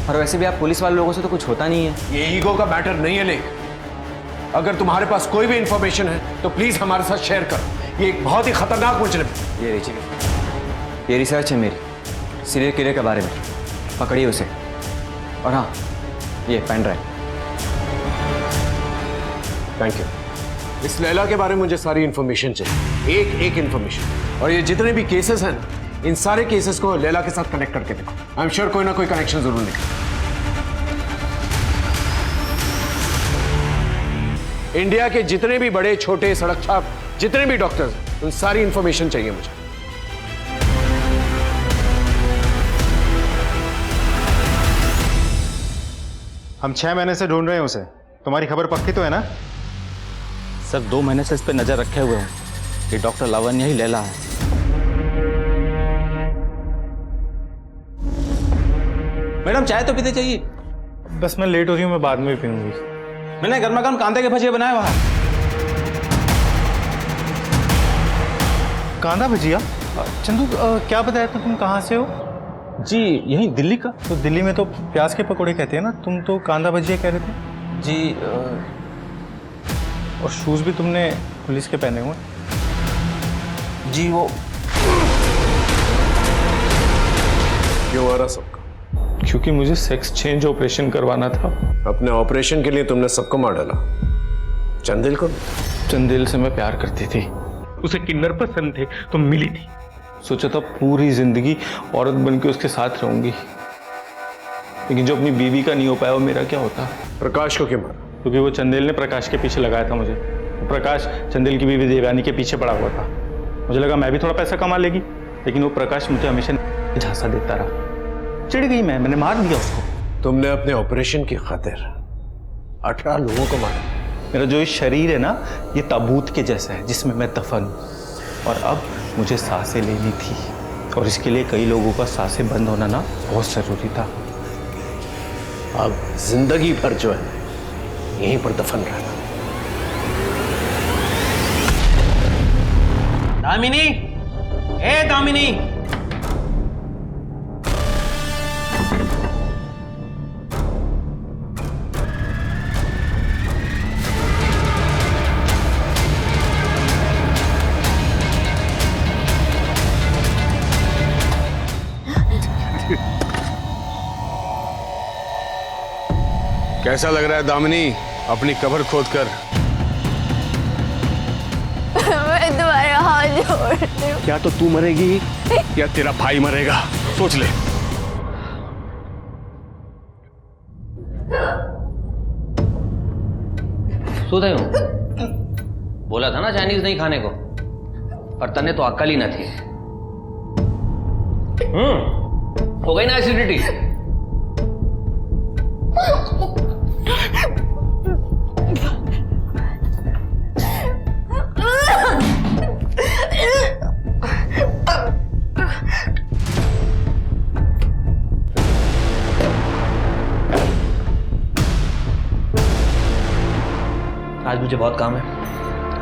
और वैसे भी आप पुलिस वाले लोगों से तो कुछ होता नहीं है। ये ईगो का मैटर नहीं है। लेकिन अगर तुम्हारे पास कोई भी इंफॉर्मेशन है तो प्लीज हमारे साथ शेयर करो। ये एक बहुत ही खतरनाक मुजरिम है। ये लीजिए, ये रिसर्च है मेरी सीरियल किलर के बारे में। पकड़िए उसे। और हाँ, ये पेन ड्राइव। Thank you. इस लैला के बारे में मुझे सारी इंफॉर्मेशन चाहिए, एक इंफॉर्मेशन। और ये जितने भी केसेस हैं ना, इन सारे केसेस को लैला के साथ कनेक्ट करके देखो। आई एम श्योर कोई ना कोई कनेक्शन जरूर निकले। इंडिया के जितने भी बड़े छोटे सड़क छाप जितने भी डॉक्टर्स, उन सारी इंफॉर्मेशन चाहिए मुझे। हम 6 महीने से ढूंढ रहे हैं उसे। तुम्हारी खबर पक्की तो है ना? सर 2 महीने से इस पर नजर रखे हुए हूँ। ये डॉक्टर लावण्या ही लैला है। मैडम चाय तो पीते चाहिए। बस मैं लेट हो रही हूँ, मैं बाद में पीऊंगी। मैंने गर्मा गर्म कांदे के भजिए बनाए वहाँ। कांदा भजिया? चंदू क्या बताया था, तुम कहाँ से हो? जी यही दिल्ली का। तो दिल्ली में तो प्याज के पकोड़े कहते हैं ना, तुम तो कांदा भजिया कह रहे थे। जी और शूज भी तुमने पुलिस के पहने हुए। जी वो क्यों आ रहा सबका? क्योंकि मुझे सेक्स चेंज ऑपरेशन करवाना था। अपने ऑपरेशन के लिए तुमने सबको मार डाला, चंदेल को? चंदेल से मैं प्यार करती थी, उसे किन्नर पसंद थे तो मिली थी। सोचा था पूरी जिंदगी औरत बन के उसके साथ रहूंगी, लेकिन जो अपनी बीवी का नहीं हो पाया वो मेरा क्या होता। प्रकाश को क्यों मारा? क्योंकि वो चंदेल ने प्रकाश के पीछे लगाया था मुझे। प्रकाश चंदेल की बीवी देवयानी के पीछे पड़ा हुआ था। मुझे लगा मैं भी थोड़ा पैसा कमा लेगी, लेकिन वो प्रकाश मुझे हमेशा झांसा देता रहा। चिढ़ गई मैंने मार दिया उसको। तुमने अपने ऑपरेशन की खातिर 18 लोगों को मारा। मेरा जो ये शरीर है ना, ये ताबूत के जैसा है जिसमें मैं दफन हूँ, और अब मुझे सांसें लेनी थी, और इसके लिए कई लोगों का सांसें बंद होना ना बहुत जरूरी था। अब जिंदगी भर जो है यहीं पर दफन रहना। दामिनी, ए दामिनी। कैसा लग रहा है दामिनी अपनी कब्र खोद कर? मैं तुम्हारे हाथ जोड़ती हूँ। क्या तो तू मरेगी या तेरा भाई मरेगा? सोच ले। सुधा हूं, बोला था ना चाइनीज नहीं खाने को, और तन्ने तो अक्ल ही न थी। हो गई ना एसिडिटी। आज मुझे बहुत काम है,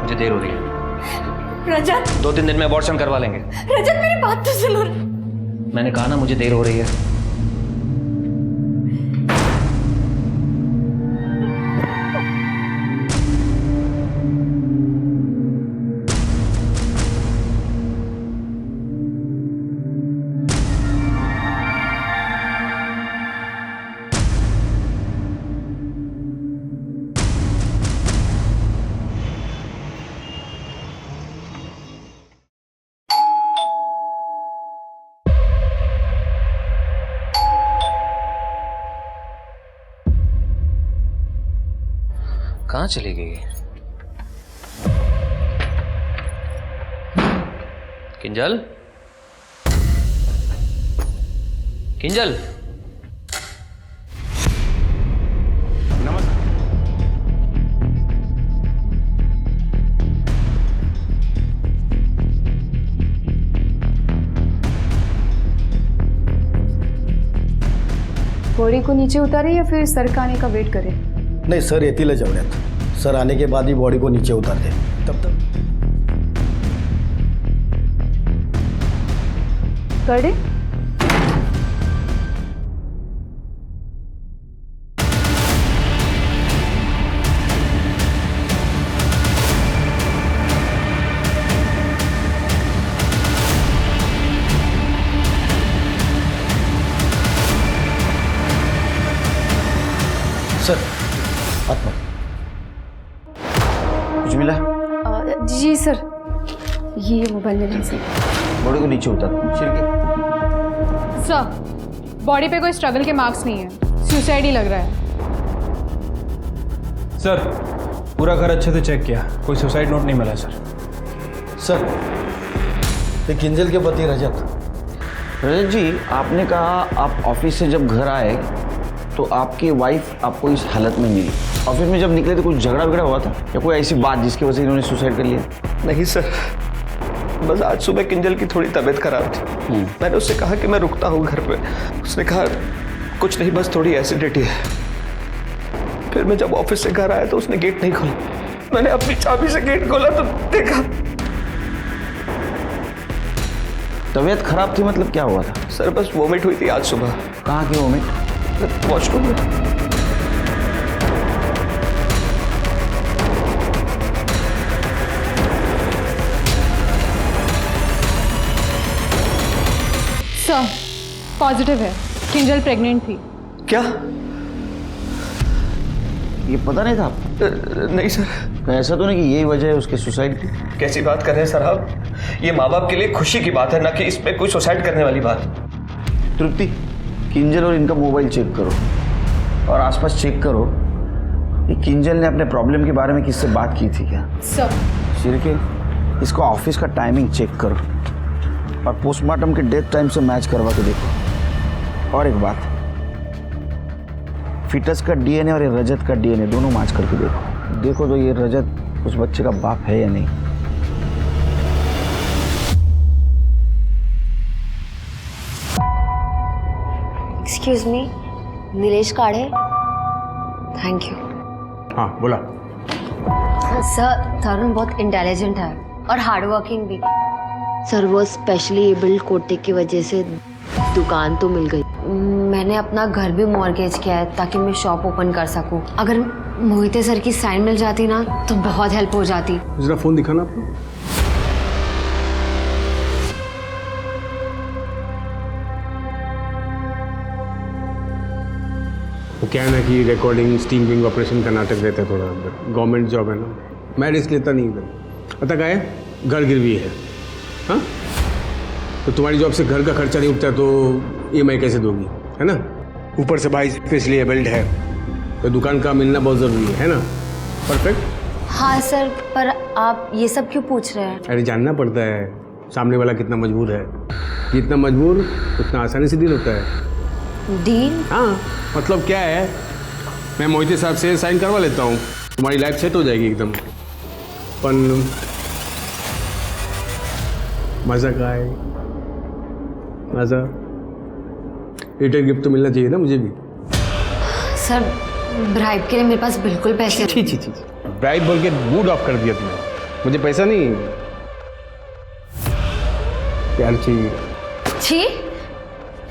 मुझे देर हो रही है। रजत, 2-3 दिन में अबॉर्शन करवा लेंगे। रजत मेरी बात तो सुनो। मैंने कहा ना मुझे देर हो रही है। कहाँ चली गई? किंजल, किंजल। बॉडी को नीचे उतारे या फिर सर का आने का वेट करें? नाही सर येतीलच जेवढ्यात. सर आने के बाद ही बॉडी को नीचे उतार दे. तब तक कर दे. सर आत्मा कुछ मिला? जी सर, ये मोबाइल में नहीं सर. बॉडी को नीचे उतार. सर, बॉडी पे कोई स्ट्रगल के मार्क्स नहीं है, सुसाइड ही लग रहा है. सर पूरा घर अच्छे से चेक किया, कोई सुसाइड नोट नहीं मिला सर. सर ये किंजल के पति रजत. रजत जी, आपने कहा आप ऑफिस से जब घर आए तो आपकी वाइफ आपको इस हालत में मिली. ऑफिस में जब निकले तो कुछ झगड़ा वगड़ा हुआ था या कोई ऐसी बात जिसकी वजह से इन्होंने सुसाइड कर लिया? नहीं सर, बस आज सुबह किंजल की थोड़ी तबीयत खराब थी. मैंने उससे कहा कि मैं रुकता हूँ घर पे. उसने कहा कुछ नहीं, बस थोड़ी एसिडिटी है. फिर मैं जब ऑफिस से घर आया तो उसने गेट नहीं खोला. मैंने अपनी चाबी से गेट खोला तो देखा. तबीयत खराब थी मतलब क्या हुआ था? सर बस वोमिट हुई थी आज सुबह. कहाँ की वोमिट? वॉशरूम में. सर, पॉजिटिव है, किंजल प्रेग्नेंट थी. क्या? ये पता नहीं था? नहीं सर. ऐसा तो नहीं कि यही वजह है उसके सुसाइड की? कैसी बात कर रहे हैं सर आप? ये माँ बाप के लिए खुशी की बात है, ना कि इसमें कोई सुसाइड करने वाली बात. तृप्ति, किंजल और इनका मोबाइल चेक करो और आसपास चेक करो. ये किंजल ने अपने प्रॉब्लम के बारे में किससे बात की थी क्या? सर. शिरके, इसको ऑफिस का टाइमिंग चेक करो और पोस्टमार्टम के डेथ टाइम से मैच करवा के देखो. और एक बात, फिटस का डीएनए और ये रजत का डीएनए दोनों मैच करके देखो तो ये रजत उस बच्चे का बाप है या नहीं. एक्सक्यूज मी, नीलेश काढ़े. Thank you. हाँ बोला. सर, तरुण बहुत इंटेलिजेंट है और हार्ड वर्किंग भी. सर वो स्पेशली एबल्ड कोटे की वजह से दुकान तो मिल गई। मैंने अपना घर भी मॉर्गेज किया है ताकि मैं शॉप ओपन कर सकूं। अगर मोहिते सर की साइन मिल जाती ना तो बहुत हेल्प हो जाती। जरा फोन दिखाना आपको। वो क्या है ना कि रिकॉर्डिंग स्टीमिंग ऑपरेशन का नाटक रहता है थोड़ा अंदर। गवर्नमेंट जॉब है ना, मैं रिस्क लेता नहीं इधर। पता क्या है, घर गिरवी है। हाँ, तो तुम्हारी जॉब से घर का खर्चा नहीं उठता तो EMI कैसे दोगी, है ना? ऊपर से भाई स्पेशली एबल्ड है तो दुकान का मिलना बहुत ज़रूरी है ना? परफेक्ट। हाँ सर, पर आप ये सब क्यों पूछ रहे हैं? अरे जानना पड़ता है सामने वाला कितना मजबूर है। जितना मजबूर उतना आसानी से डील होता है। डील? हाँ, मतलब क्या है, मैं मोहिते साहब से साइन करवा लेता हूँ, तुम्हारी लाइफ सेट हो जाएगी एकदम। पर मज़ा का है, मज़ा। रिटर्न गिफ्ट तो मिलना चाहिए ना मुझे भी। सर ब्राइब के लिए मेरे पास बिल्कुल पैसे छी छी छी, ब्राइब बोल के मूड ऑफ कर दिया तुमने। मुझे पैसा नहीं, प्यार चाहिए। छी,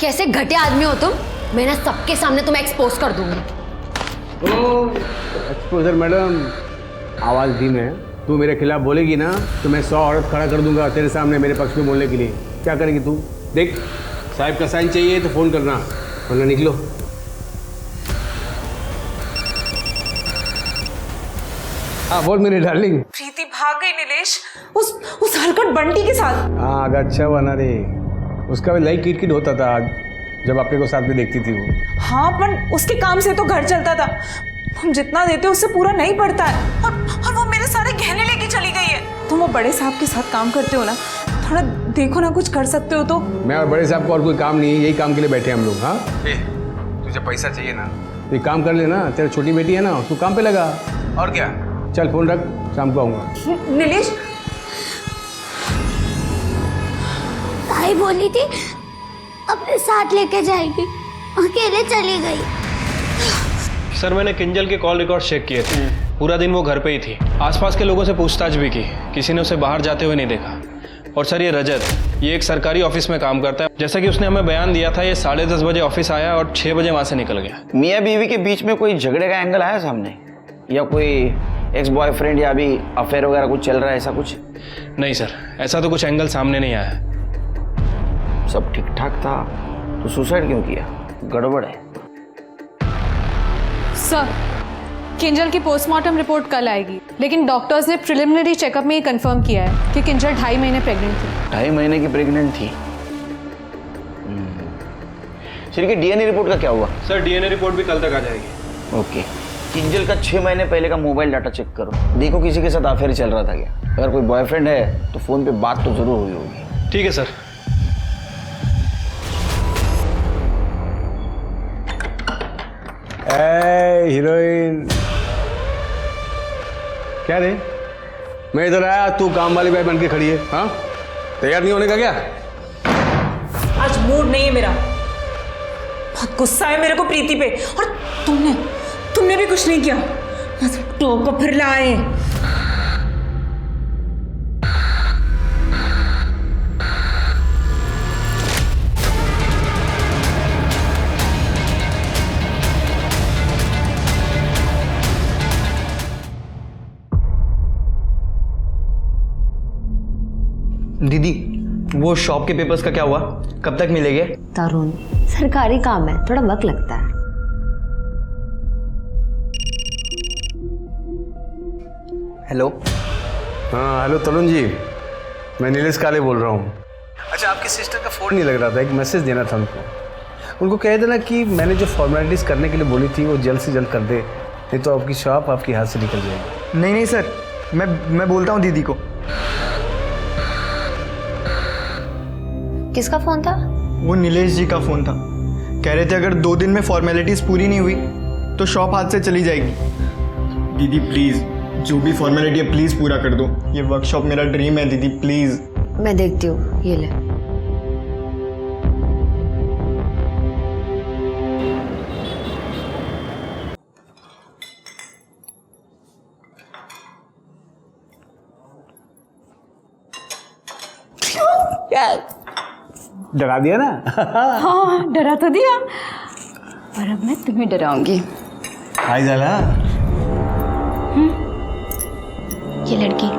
कैसे घटिया आदमी हो तुम। मैं ना सबके सामने तुम्हें एक्सपोज कर दूंगी। ओह एक्सपोजर मैडम, आवाज़ धीम है। तू मेरे खिलाफ बोलेगी ना तो मैं 100 औरत खड़ा कर दूंगा तेरे सामने मेरे पक्ष में बोलने के लिए। क्या करेगी तू? देख, साहब का साइन चाहिए तो फ़ोन करना, वरना निकलो। हाँ बोल मेरी डार्लिंग। प्रीति भाग गई नीलेश, उस हरकत बंटी के साथ। हाँ अगर अच्छा बना रे, उसका भी लाइक किट होता था जब अपने को साथ में देखती थी वो। हाँ पर उसके काम से तो घर चलता था। हम जितना देते उससे पूरा नहीं पड़ता है, और वो मेरे सारे गहने लेके चली गई है। तुम वो बड़े साहब के साथ काम करते हो ना, थोड़ा देखो ना, कुछ कर सकते हो तो। मैं और बड़े साहब को और कोई काम नहीं है, यही काम के लिए बैठे हम लोग। हाँ तुझे पैसा चाहिए ना, एक काम कर लेना, तेरी छोटी बेटी है ना, उसको काम पे लगा। और क्या, चल फोन रख, शाम को आऊँगा। नीलेश, भाई बोली थी अपने साथ लेके जाएगी, अकेले चली गई। सर मैंने किंजल के कॉल रिकॉर्ड चेक किए थे, पूरा दिन वो घर पे ही थी। आसपास के लोगों से पूछताछ भी की, किसी ने उसे बाहर जाते हुए नहीं देखा। और सर ये रजत, ये एक सरकारी ऑफिस में काम करता है। जैसा कि उसने हमें बयान दिया था, ये 10:30 बजे ऑफिस आया और 6 बजे वहाँ से निकल गया। मियाँ बीवी के बीच में कोई झगड़े का एंगल आया सामने, या कोई एक्स बॉयफ्रेंड या अभी अफेयर वगैरह कुछ चल रहा है, ऐसा कुछ? नहीं सर, ऐसा तो कुछ एंगल सामने नहीं आया। सब ठीक ठाक था तो सुसाइड क्यों किया? गड़बड़ है। सर किंजल की पोस्टमार्टम रिपोर्ट कल आएगी, लेकिन डॉक्टर्स ने प्रिलिमिनरी चेकअप में ये कंफर्म किया है कि किंजल 2.5 महीने प्रेग्नेंट थी। 2.5 महीने की प्रेग्नेंट थी। सर के DNA रिपोर्ट का क्या हुआ? सर DNA रिपोर्ट भी कल तक आ जाएगी। ओके, किंजल का 6 महीने पहले का मोबाइल डाटा चेक करो, देखो किसी के साथ अफेयर चल रहा था क्या। अगर कोई बॉयफ्रेंड है तो फोन पे बात तो जरूर हुई होगी। ठीक है सर। हीरोइन क्या रे, मैं इधर आया, तू काम वाली बाई बन के खड़ी है। हाँ तैयार नहीं होने का क्या? आज मूड नहीं है मेरा, बहुत गुस्सा है मेरे को प्रीति पे। और तुमने भी कुछ नहीं किया, बस टोको फिर लाए। दीदी वो शॉप के पेपर्स का क्या हुआ, कब तक मिलेंगे? तरुण, सरकारी काम है, थोड़ा वक्त लगता है। हेलो। हाँ हेलो तरुण जी, मैं नीलेश काले बोल रहा हूँ। अच्छा आपकी सिस्टर का फ़ोन नहीं लग रहा था, एक मैसेज देना था उनको कह देना कि मैंने जो फॉर्मेलिटीज़ करने के लिए बोली थी वो जल्द से जल्द कर दे, नहीं तो आपकी शॉप आपके हाथ से निकल जाएगी। नहीं सर, मैं बोलता हूँ दीदी को। किसका फोन था? वो नीलेश जी का फोन था। कह रहे थे अगर 2 दिन में फॉर्मेलिटीज पूरी नहीं हुई तो शॉप हाथ से चली जाएगी। दीदी प्लीज, जो भी फॉर्मेलिटी है प्लीज पूरा कर दो, ये वर्कशॉप मेरा ड्रीम है दीदी प्लीज। मैं देखती हूँ, ये ले। क्या डरा दिया ना? हाँ डरा तो दिया, पर अब मैं तुम्हें डराऊंगी। काय झाला? ये लड़की,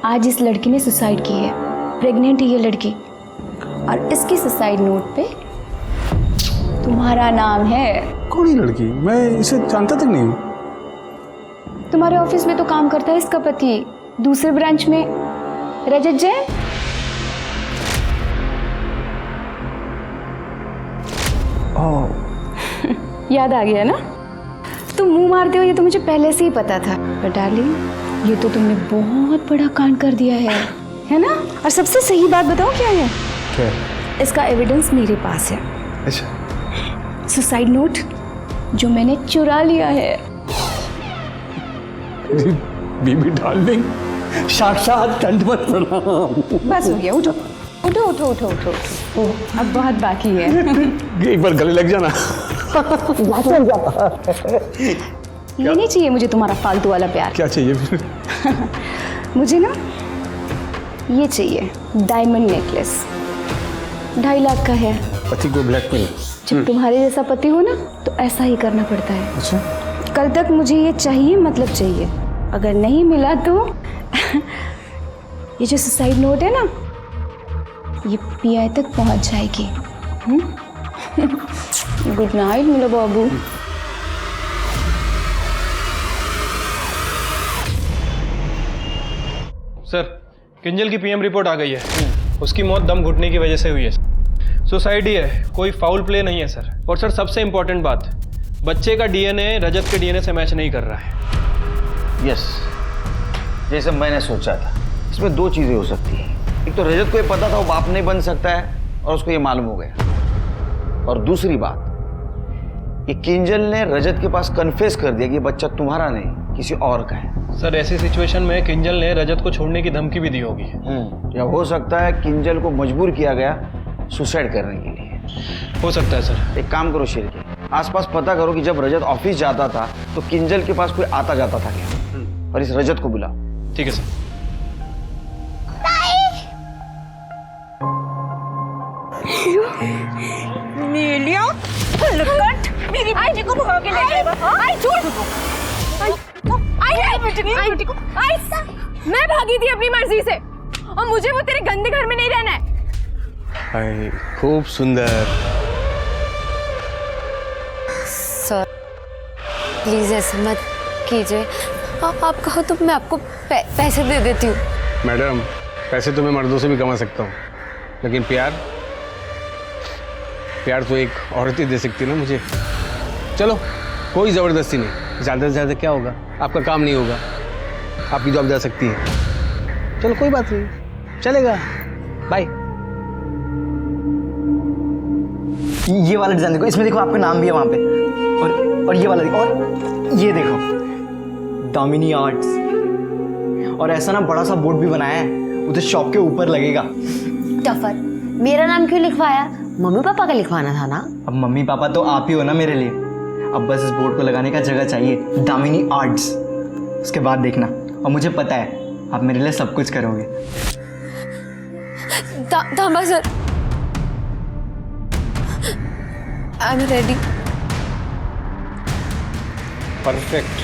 आज इस लड़की ने सुसाइड की है। प्रेग्नेंट है ये लड़की, और इसकी सुसाइड नोट पे तुम्हारा नाम है। कौन ही लड़की? मैं इसे जानता तक नहीं हूँ। तुम्हारे ऑफिस में तो काम करता है इसका पति, दूसरे ब्रांच में, रजत जैन। याद आ गया ना? तुम मुंह मारते हो ये तो मुझे पहले से ही पता था, पर डार्लिंग ये तो तुमने बहुत बड़ा कांड कर दिया है ना? और सबसे सही बात बताओ क्या है? क्या? इसका एविडेंस मेरे पास है। अच्छा। सुसाइड नोट जो मैंने चुरा लिया है। बीबी डार्लिंग, साक्षात दंडवत प्रणाम। बस हो गया, उठो उठो उठो उठो उठो, उठो। अब बहुत बाकी है। एक बार गले लग जाना। ये नहीं चाहिए मुझे तुम्हारा फालतू वाला प्यार। क्या चाहिए फिर? मुझे ना ये चाहिए, डायमंड नेकलेस, 2.5 लाख का है। पति को ब्लैकमेल? जब तुम्हारे जैसा पति हो ना तो ऐसा ही करना पड़ता है। अच्छा। कल तक मुझे ये चाहिए, मतलब चाहिए। अगर नहीं मिला तो ये जो सुसाइड नोट है ना, ये पीआई तक पहुंच जाएगी। गुड नाइट मेरा बाबू। सर, किंजल की पीएम रिपोर्ट आ गई है। उसकी मौत दम घुटने की वजह से हुई है। सुसाइड ही है, कोई फाउल प्ले नहीं है सर। और सर सबसे इंपॉर्टेंट बात, बच्चे का डीएनए रजत के डीएनए से मैच नहीं कर रहा है। यस, जैसे मैंने सोचा था। इसमें 2 चीज़ें हो सकती हैं। एक तो रजत को ये पता था वो बाप नहीं बन सकता है, और उसको ये मालूम हो गया। और दूसरी बात, ये किंजल ने रजत के पास कन्फेस कर दिया कि ये बच्चा तुम्हारा नहीं किसी और का है। सर ऐसी सिचुएशन में किंजल ने रजत को छोड़ने की धमकी भी दी होगी। या हो सकता है किंजल को मजबूर किया गया सुसाइड करने के लिए। हो सकता है सर। एक काम करो शेरके, आसपास पता करो कि जब रजत ऑफिस जाता था तो किंजल के पास कोई आता जाता था क्या, और इस रजत को बुला। ठीक है सर। नीलिया, हलकट, मेरी बेटी को भगा के ले जाएगा। आई झूठ। मैं भागी थी अपनी मर्जी से, और मुझे वो तेरे गंदे घर में नहीं रहना है। खूब सुंदर। सर प्लीज ऐसे मत कीजिए, आप कहो तो मैं आपको पैसे दे देती हूँ। मैडम, पैसे तो मैं मर्दों से भी कमा सकता हूँ, लेकिन प्यार तो एक औरत ही दे सकती है ना मुझे। चलो, कोई ज़बरदस्ती नहीं। ज़्यादा से ज़्यादा क्या होगा, आपका काम नहीं होगा, आपकी जॉब जा सकती है। चलो कोई बात नहीं, चलेगा। बाय। ये वाला डिजाइन देखो, इसमें देखो आपका नाम भी है वहाँ पे। और ये वाला देखो, और ये देखो, दामिनी आर्ट्स। और ऐसा ना बड़ा सा बोर्ड भी बनाया है, उधर शॉप के ऊपर लगेगा। टफर, मेरा नाम क्यों लिखवाया? मम्मी पापा का लिखवाना था ना। अब मम्मी पापा तो आप ही हो ना मेरे लिए। अब बस इस बोर्ड को लगाने का जगह चाहिए, दामिनी आर्ट्स। उसके बाद देखना, और मुझे पता है आप मेरे लिए सब कुछ करोगे। तांबा sir, I am ready. Perfect.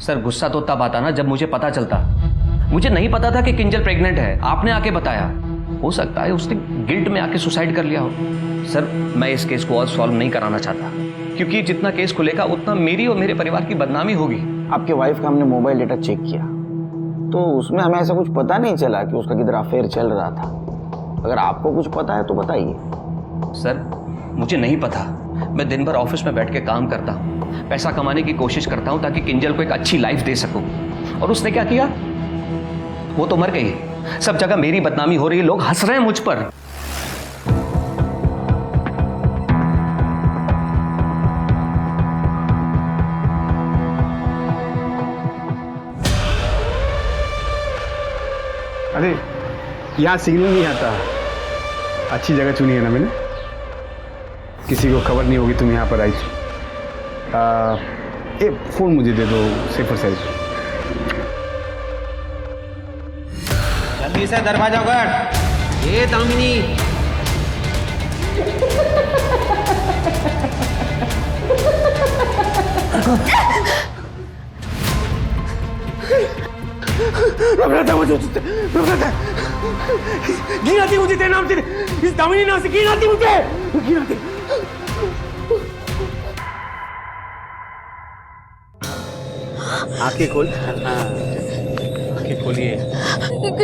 Sir गुस्सा तो तब आता ना जब मुझे पता चलता। मुझे नहीं पता था कि किंजल प्रेग्नेंट है, आपने आके बताया। हो सकता है उसने गिल्ट में आके सुसाइड कर लिया हो। सर मैं इस केस को और सॉल्व नहीं कराना चाहता, क्योंकि जितना केस खुलेगा उतना मेरी और मेरे परिवार की बदनामी होगी। आपके वाइफ का हमने मोबाइल डेटा चेक किया, तो उसमें हमें ऐसा कुछ पता नहीं चला कि उसका किधर अफेयर चल रहा था। अगर आपको कुछ पता है तो बताइए। सर मुझे नहीं पता। मैं दिन भर ऑफिस में बैठ के काम करता हूँ, पैसा कमाने की कोशिश करता हूँ ताकि किंजल को एक अच्छी लाइफ दे सकूँ। और उसने क्या किया? वो तो मर गई। सब जगह मेरी बदनामी हो रही है, लोग हंस रहे हैं मुझ पर। अरे यहाँ सिग्नल नहीं आता। अच्छी जगह चुनी है ना मैंने, किसी को खबर नहीं होगी तुम यहाँ पर आई। ये फ़ोन मुझे दे दो, सेफर साइड। जल्दी से दरवाजा उगड़। ये दामिनी नफरत है मुझे तुझसे, नफरत है। घिन आती मुझे तेरे नाम से, इस दामिनी नाम से घिन आती मुझे, घिन आती। आंखें खोल। आंखें खोलिए।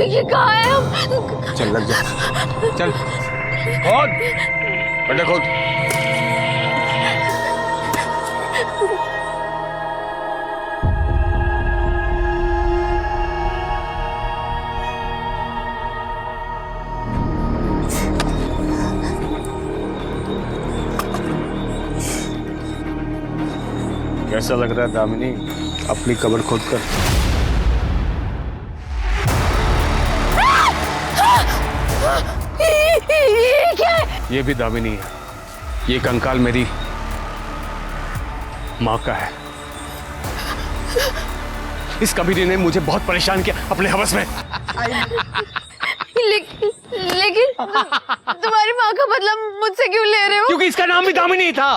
ये कहाँ है हम? चल लग जा, चल खोद, बड़ा खोद। कैसा लग रहा है दामिनी, अपनी कब्र खोद कर? क्या है? ये भी दामिनी है। ये कंकाल मेरी माँ का है। इस कबीरे ने मुझे बहुत परेशान किया अपने हवस में। लेकिन तुम्हारी माँ का बदला मुझसे क्यों ले रहे हो? क्योंकि इसका नाम भी दामिनी था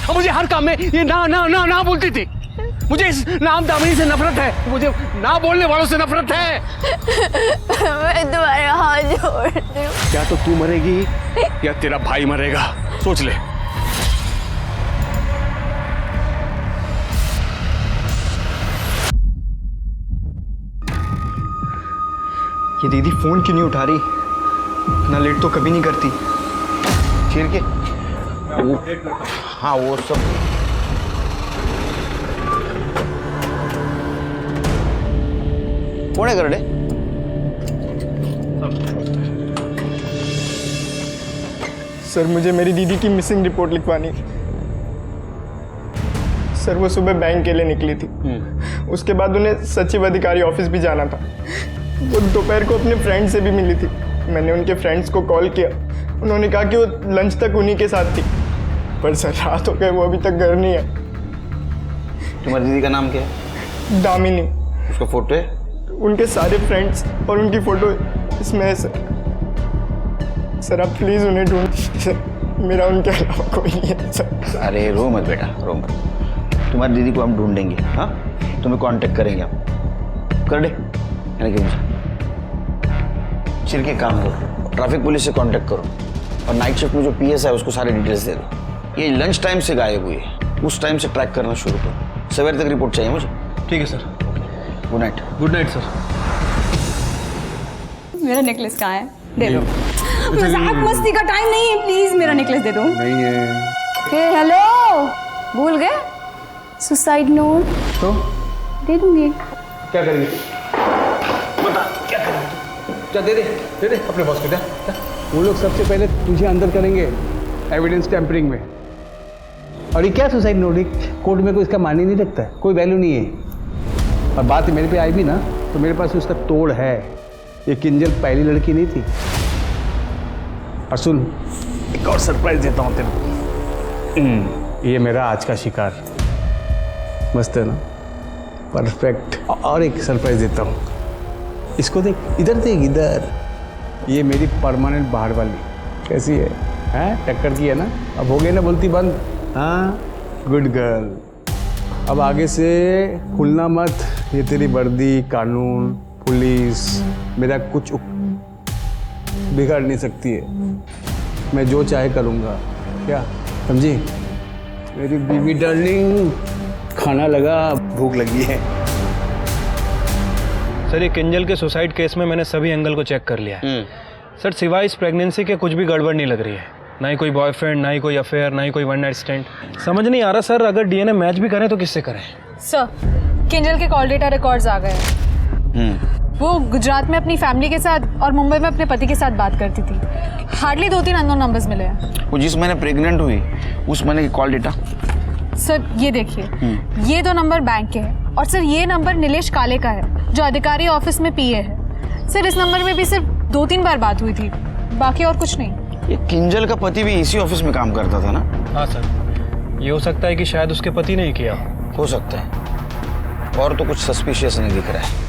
और मुझे हर काम में ये ना ना ना ना बोलती थी। मुझे इस नाम दामिनी से नफरत है, मुझे ना बोलने वालों से नफरत है। मैं तुम्हारे हाथ जोड़ती हूँ। क्या तो तू मरेगी या तेरा भाई मरेगा, सोच ले। ये दीदी फोन क्यों नहीं उठा रही? इतना लेट तो कभी नहीं करती। चीर के हाँ वो सब कौन है करडे? सर मुझे मेरी दीदी की मिसिंग रिपोर्ट लिखवानी। सर वो सुबह बैंक के लिए निकली थी, उसके बाद उन्हें सचिव अधिकारी ऑफिस भी जाना था। वो दोपहर को अपने फ्रेंड से भी मिली थी। मैंने उनके फ्रेंड्स को कॉल किया, उन्होंने कहा कि वो लंच तक उन्हीं के साथ थी, पर सर रात हो गए, वो अभी तक घर नहीं है। तुम्हारी दीदी का नाम क्या है? दामिनी। उसका फोटो है? उनके सारे फ्रेंड्स और उनकी फोटो इसमें है सर। सर आप प्लीज उन्हें ढूंढ, मेरा उनके अलावा कोई नहीं है सर। अरे रो मत बेटा, रो मत। तुम्हारी दीदी को हम ढूंढेंगे, हाँ तुम्हें कांटेक्ट करेंगे हम। कर दे चिर के काम करो, ट्रैफिक पुलिस से कांटेक्ट करो और नाइट शिफ्ट में जो पीएस है उसको सारे डिटेल्स दे दो। ये लंच टाइम से गायब हुई है, उस टाइम से ट्रैक करना शुरू करो। सवेरे तक रिपोर्ट चाहिए मुझे। ठीक है sir. Good night. Good night sir. मेरा नेकलेस कहाँ है? दे दो। मजाक मस्ती का टाइम नहीं है, प्लीज मेरा नेकलेस दे दो। नहीं है। हेलो, भूल गए? सुसाइड नोट तो दे दूंगी। क्या करेंगे? बता क्या करेंगे? जा दे दे अपने बॉस को, जा। वो लोग सबसे पहले तुझे अंदर करेंगे एविडेंस टैंपरिंग में। और ये क्या सुसाइड नोट, कोर्ट में कोई इसका मायने नहीं रखता है, कोई वैल्यू नहीं है। और बात मेरे पे आई भी ना तो मेरे पास उसका तोड़ है। ये किंजल पहली लड़की नहीं थी। और सुन, एक और सरप्राइज देता हूँ तेरे को। ये मेरा आज का शिकार, मस्त है ना, परफेक्ट। और एक सरप्राइज देता हूँ, इसको देख, इधर देख, इधर। ये मेरी परमानेंट बाहर वाली कैसी है? हैं टक्कर की है ना? अब हो गई ना बोलती बंद? हाँ गुड गर्ल। अब आगे से खुलना मत। ये तेरी वर्दी, कानून, पुलिस मेरा कुछ बिगाड़ नहीं सकती है। मैं जो चाहे करूँगा, क्या समझी? मेरी बीबी डार्लिंग, खाना लगा, भूख लगी है। सर ये किंजल के सुसाइड केस में मैंने सभी एंगल को चेक कर लिया है। सर सिवाय इस प्रेगनेंसी के कुछ भी गड़बड़ नहीं लग रही है। ना ही कोई बॉयफ्रेंड, ना ही कोई अफेयर, ना ही कोई वन नाइट स्टैंड। समझ नहीं आ रहा सर, अगर डीएनए मैच भी करें तो किससे करें? सर किंजल के कॉल डेटा रिकॉर्ड्स आ गए। वो गुजरात में अपनी फैमिली के साथ और मुंबई में अपने पति के साथ बात करती थी। हार्डली 2-3 अननोन नंबर्स मिले हैं। वो जिस महीने प्रेग्नेंट हुई उस महीने की कॉल डेटा। सर ये देखिए, ये 2 नंबर बैंक के हैं और सर ये नंबर नीलेश काले का है जो अधिकारी ऑफिस में पीए है। सर इस नंबर में भी सिर्फ 2-3 बार बात हुई थी, बाकी और कुछ नहीं। ये किंजल का पति भी इसी ऑफिस में काम करता था ना? हाँ सर, ये हो सकता है कि शायद उसके पति ने ही किया। हो सकता है, और तो कुछ सस्पिशियस नहीं दिख रहा है।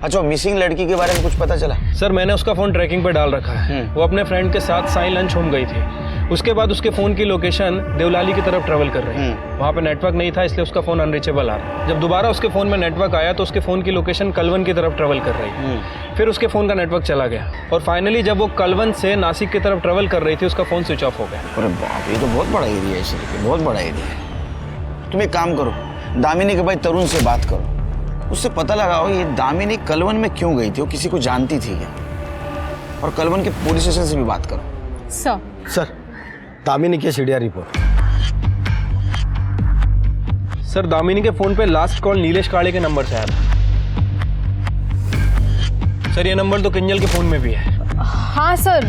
अच्छा, मिसिंग लड़की के बारे में कुछ पता चला? सर मैंने उसका फ़ोन ट्रैकिंग पे डाल रखा है। वो अपने फ्रेंड के साथ साई लंच होम गई थी। उसके बाद उसके फ़ोन की लोकेशन देवलाली की तरफ ट्रेवल कर रही है। वहाँ पे नेटवर्क नहीं था, इसलिए उसका फ़ोन अनरीचेबल आ रहा है। जब दोबारा उसके फ़ोन में नेटवर्क आया तो उसके फ़ोन की लोकेशन कलवन की तरफ ट्रेवल कर रही है। फिर उसके फ़ोन का नेटवर्क चला गया और फाइनली जब वो कलवन से नासिक की तरफ ट्रेवल कर रही थी उसका फ़ोन स्विच ऑफ हो गया। अरे बाप, ये तो बहुत बड़ा एरिया है, इसलिए बहुत बड़ा एरिया है। तुम एक काम करो, दामिनी के भाई तरुण से बात करो, उससे पता लगाओ ये दामिनी कलवन में क्यों गई थी, वो किसी को जानती थी क्या? और कलवन के पुलिस स्टेशन से भी बात करो। सर दामिनी की सीडीआर रिपोर्ट। सर दामिनी के फ़ोन पे लास्ट कॉल नीलेश काले के नंबर से आया था। सर ये नंबर तो किंजल के फ़ोन में भी है। हाँ सर,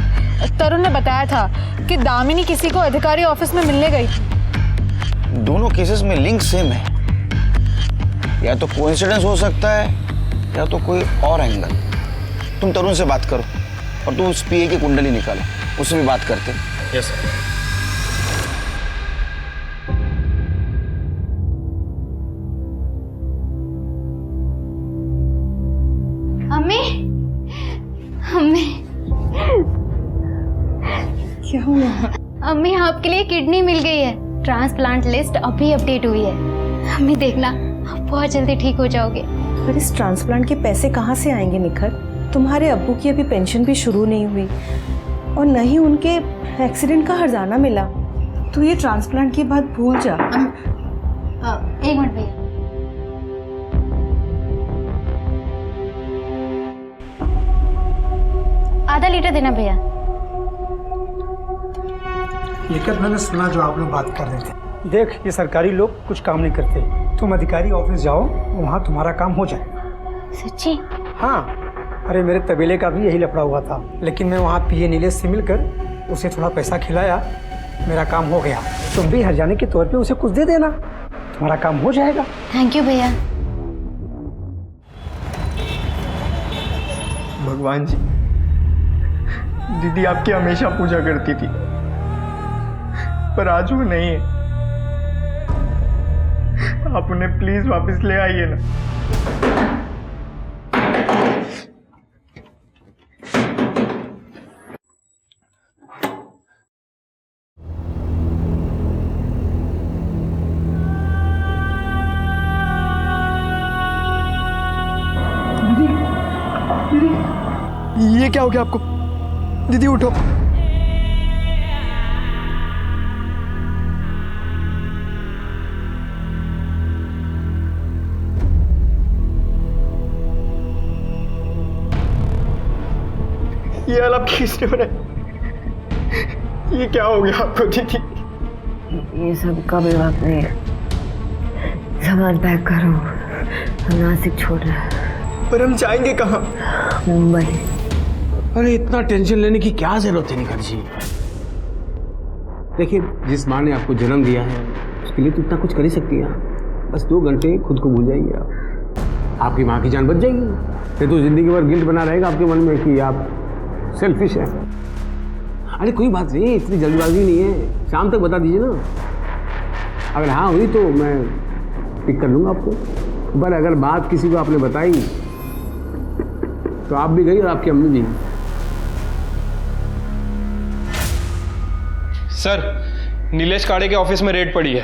तरुण ने बताया था कि दामिनी किसी को अधिकारी ऑफिस में मिलने गई थी। दोनों केसेस में लिंक सेम है, या तो कोइंसिडेंस हो सकता है या तो कोई और एंगल। तुम तरुण से बात करो और तुम उस पीए की कुंडली निकालो, उससे भी बात करते हैं। Yes sir. अम्मी, अम्मी, क्या हुआ? अम्मी आपके लिए किडनी मिल गई है। ट्रांसप्लांट लिस्ट अभी अपडेट हुई है। अम्मी देखना, आप बहुत जल्दी ठीक हो जाओगे। पर इस ट्रांसप्लांट के पैसे कहाँ से आएंगे निखर? तुम्हारे अब्बू की अभी पेंशन भी शुरू नहीं हुई और न ही उनके एक्सीडेंट का हर्जाना मिला। तो ये ट्रांसप्लांट की बात भूल जा। एक मिनट भैया। आधा लीटर देना भैया। ये कल मैंने सुना जो आप लोग बात कर रहे थे। देख, ये सरकारी लोग कुछ काम नहीं करते। तुम अधिकारी ऑफिस जाओ, वहाँ तुम्हारा काम हो जाएगा। सच्ची? हाँ, अरे मेरे तबेले का भी यही लफड़ा हुआ था, लेकिन मैं वहाँ पीए नीलेश से मिलकर उसे थोड़ा पैसा खिलाया, मेरा काम हो गया। तुम भी हर्जाने के तौर पे उसे कुछ दे देना, तुम्हारा काम हो जाएगा। थैंक यू भैया। भगवान जी, दीदी आपकी हमेशा पूजा करती थी, पर आज वो नहीं है। आप उन्हें प्लीज वापस ले आइए ना। ये क्या हो गया आपको? दीदी उठो। ये हालत किसने बनाया? ये क्या हो गया आपको दीदी? ये सब का भी वक्त नहीं है। सामान पैक करो, हम नासिक छोड़ रहे हैं। पर हम जाएंगे कहाँ? मुंबई। अरे इतना टेंशन लेने की क्या जरूरत है निखर जी? देखिए, जिस माँ ने आपको जन्म दिया है उसके लिए तो इतना कुछ कर ही सकती है। बस 2 घंटे खुद को भूल जाइए आप, आपकी माँ की जान बच जाएगी। फिर तो जिंदगी भर गिल्ट बना रहेगा आपके मन में कि आप सेल्फिश हैं। अरे कोई बात नहीं, इतनी जल्दबाजी नहीं है, शाम तक बता दीजिए ना। अगर हाँ हुई तो मैं पिक कर लूँगा आपको, पर अगर बात किसी को आपने बताई तो आप भी गई और आपकी अम्मी भी। सर नीलेश काड़े के ऑफिस में रेड पड़ी है।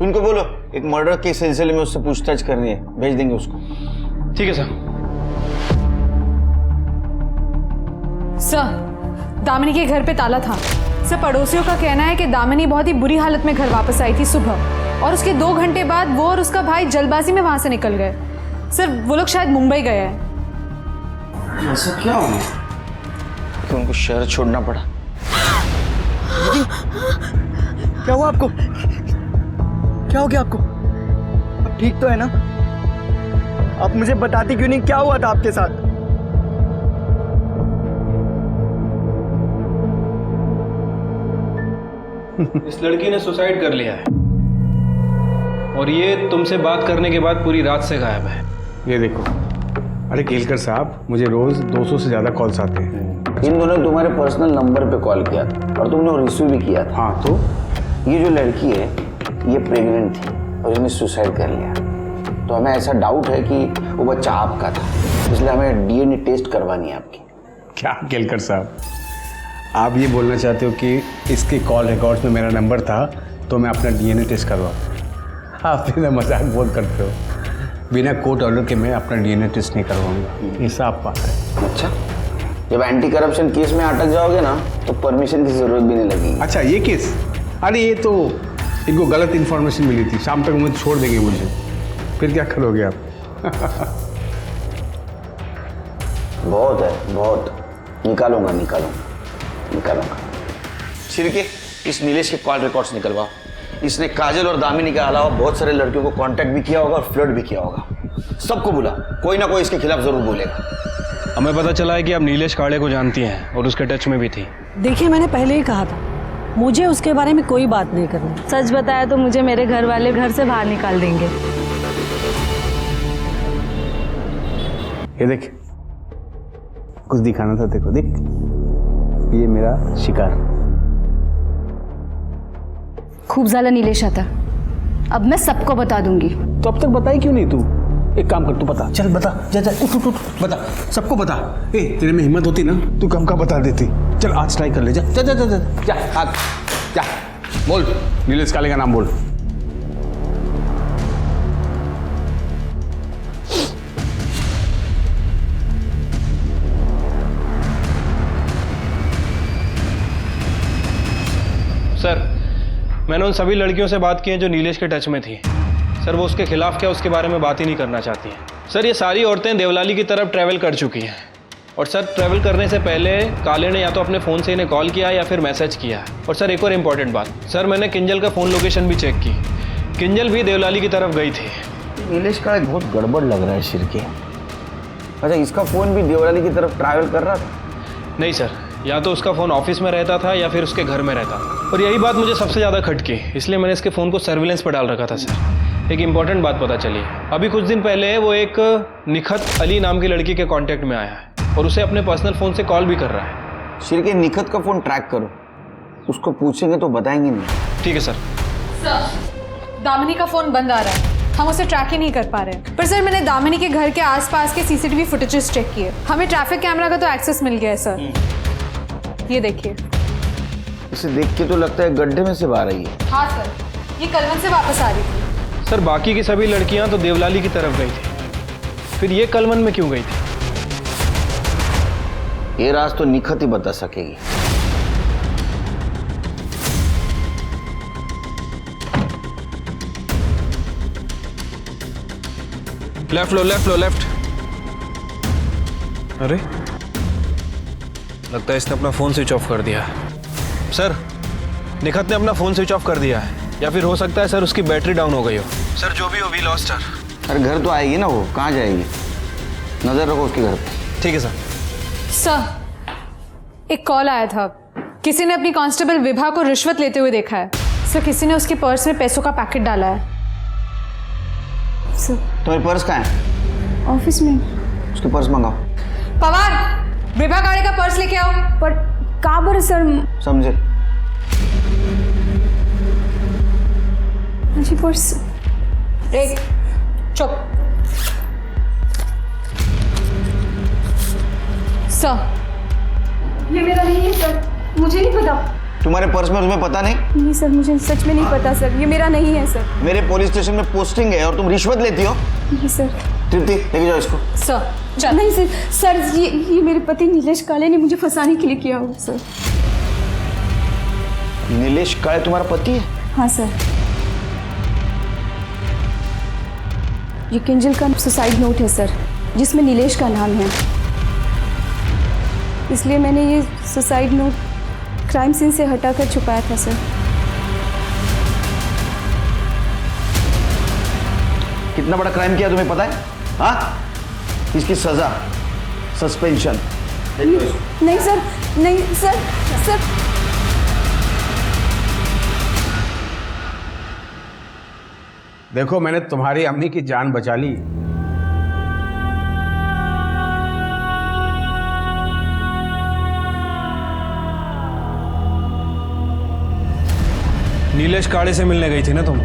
उनको बोलो एक मर्डर के सिलसिले में उससे पूछताछ करनी है, भेज देंगे उसको। ठीक है सर। सर, दामिनी के घर पे ताला था। सर, पड़ोसियों का कहना है कि दामिनी बहुत ही बुरी हालत में घर वापस आई थी सुबह, और उसके 2 घंटे बाद वो और उसका भाई जल्दबाजी में वहां से निकल गए। सर, वो लोग शायद मुंबई गए हैं। ऐसा क्या हो गया कि उनको शहर छोड़ना पड़ा? क्या हुआ आपको? क्या हो गया आपको? अब ठीक तो है ना? आप मुझे बताती क्यों नहीं, क्या हुआ था आपके साथ? इस लड़की ने सुसाइड कर लिया है और ये तुमसे बात करने के बाद पूरी रात से गायब है। ये देखो, अरे केलकर साहब, मुझे रोज 200 से ज्यादा कॉल्स आते हैं। इन दोनों ने तुम्हारे पर्सनल नंबर पे कॉल किया था और तुमने रिसीव भी किया था। हाँ, तो ये जो लड़की है ये प्रेग्नेंट थी और इसने सुसाइड कर लिया। तो हमें ऐसा डाउट है कि वो बच्चा आपका था, इसलिए हमें डीएनए टेस्ट करवानी है आपकी। क्या केलकर साहब, आप ये बोलना चाहते हो कि इसके कॉल रिकॉर्ड्स में मेरा नंबर था तो मैं अपना डीएनए टेस्ट करवाऊँ? आप बिना मजाक बहुत करते हो। बिना कोर्ट ऑर्डर के मैं अपना डीएनए टेस्ट नहीं करवाऊंगा, ये साफ बात है। अच्छा, जब एंटी करप्शन केस में अटक जाओगे ना तो परमिशन की जरूरत भी नहीं लगेगी। अच्छा ये केस? अरे ये तो इनको गलत इन्फॉर्मेशन मिली थी, शाम तक मुझे छोड़ देंगे मुझे, फिर क्या करोगे आप? बहुत है, बहुत। निकालूंगा। छिड़के इस नीलेश के कॉल रिकॉर्ड्स निकलवाओ। इसने काजल और दामिनी के अलावा बहुत सारे लड़कियों को कांटेक्ट भी किया होगा और फ्लर्ट भी किया होगा। सबको बुला, कोई ना कोई इसके खिलाफ जरूर बोलेगा। हमें पता चला है कि आप नीलेश काड़े को जानती हैं और उसके टच में भी थी। देखिए, मैंने पहले ही कहा था, मुझे उसके बारे में कोई बात नहीं करनी। सच बताया तो मुझे मेरे घर वाले घर से बाहर निकाल देंगे। ये देख, कुछ दिखाना था, देखो देख, ये मेरा शिकार। खूब ज़्यादा नीलेश आता, अब मैं सबको बता दूंगी। तो अब तक बताई क्यों नहीं तू? एक काम कर, तू बता, चल बता, जा उठ, बता, सबको बता। तेरे में हिम्मत होती ना तू कम का बता देती। चल आज ट्राई कर ले, जा जा जा जा जा, जा, जा बोल, नीलेश काले का नाम बोल। सर, मैंने उन सभी लड़कियों से बात की है जो नीलेश के टच में थी। सर, वो उसके खिलाफ क्या उसके बारे में बात ही नहीं करना चाहती हैं। सर, ये सारी औरतें देवलाली की तरफ ट्रैवल कर चुकी हैं और सर, ट्रैवल करने से पहले काले ने या तो अपने फ़ोन से इन्हें कॉल किया या फिर मैसेज किया। और सर, एक और इम्पॉर्टेंट बात, सर, मैंने किंजल का फ़ोन लोकेशन भी चेक की, किंजल भी देवलाली की तरफ गई थी। नीलेश का बहुत गड़बड़ लग रहा है शिरके। अच्छा, इसका फ़ोन भी देवलाली की तरफ ट्रैवल कर रहा था? नहीं सर, या तो उसका फ़ोन ऑफिस में रहता था या फिर उसके घर में रहता था, और यही बात मुझे सबसे ज़्यादा खटकी, इसलिए मैंने इसके फ़ोन को सर्विलेंस पर डाल रखा था। सर, एक इम्पॉर्टेंट बात पता चली, अभी कुछ दिन पहले वो एक निखत अली नाम की लड़की के कांटेक्ट में आया है और उसे अपने पर्सनल फ़ोन से कॉल भी कर रहा है। शिरके, निखत का फ़ोन ट्रैक करो, उसको पूछेंगे तो बताएंगे नहीं। ठीक है सर। दामिनी का फ़ोन बंद आ रहा है, हम उसे ट्रैक ही नहीं कर पा रहे। पर सर, मैंने दामिनी के घर के आसपास के सीसीटीवी फुटेजेस चेक किए, हमें ट्रैफिक कैमरा का तो एक्सेस मिल गया है सर। ये देखिए, इसे देख के तो लगता है गड्ढे में से बाहर आई है। हाँ सर, ये कलवन से वापस आ रही थी। सर, बाकी की सभी लड़कियां तो देवलाली की तरफ गई थी, फिर ये कलवन में क्यों गई थी? ये राज तो निखत ही बता सकेगी। लेफ्ट लो, लेफ्ट लो, लेफ्ट। अरे, लगता है इसने अपना फ़ोन स्विच ऑफ कर दिया है। सर, निखत ने अपना फ़ोन स्विच ऑफ कर दिया है, या फिर हो सकता है सर उसकी बैटरी डाउन हो गई हो। सर, जो भी हो, वी लॉस्ट हर। अरे घर तो आएगी ना, वो कहाँ जाएगी? नजर रखो उसके घर पे। ठीक है सर। सर, एक कॉल आया था, किसी ने अपनी कांस्टेबल विभा को रिश्वत लेते हुए देखा है। सर, किसी ने उसके पर्स में पैसों का पैकेट डाला है। सर, तुम्हारी पर्स कहाँ है? ऑफिस में। उसके पर्स मंगाओ। पवार, विभा काड़े का पर्स लेके आओ। पर कहाँ पर सर? समझे? जी पर्स। एक चुप। सर, ये मेरा नहीं है सर, मुझे नहीं पता। तुम्हारे पर्स में तुम्हें पता नहीं? नहीं सर, मुझे सच में नहीं पता सर, ये मेरा नहीं है सर। मेरे पुलिस स्टेशन में पोस्टिंग है और तुम रिश्वत लेती हो? नहीं सर। तृप्ति, लेके जाओ इसको। सर, चल। नहीं सर, सर ये मेरे पति नीलेश काले ने मुझे फंसाने के लिए किया हुआ सर। नीलेश काले तुम्हारा पति है? हाँ सर। ये किंजल का सुसाइड नोट है सर, जिसमें नीलेश का नाम है, इसलिए मैंने ये सुसाइड नोट क्राइम सीन से हटाकर छुपाया था सर। कितना बड़ा क्राइम किया तुम्हें पता है? हाँ, इसकी सजा सस्पेंशन। नहीं सर, नहीं सर, सर। देखो, मैंने तुम्हारी अम्मी की जान बचा ली। नीलेश काड़े से मिलने गई थी ना तुम?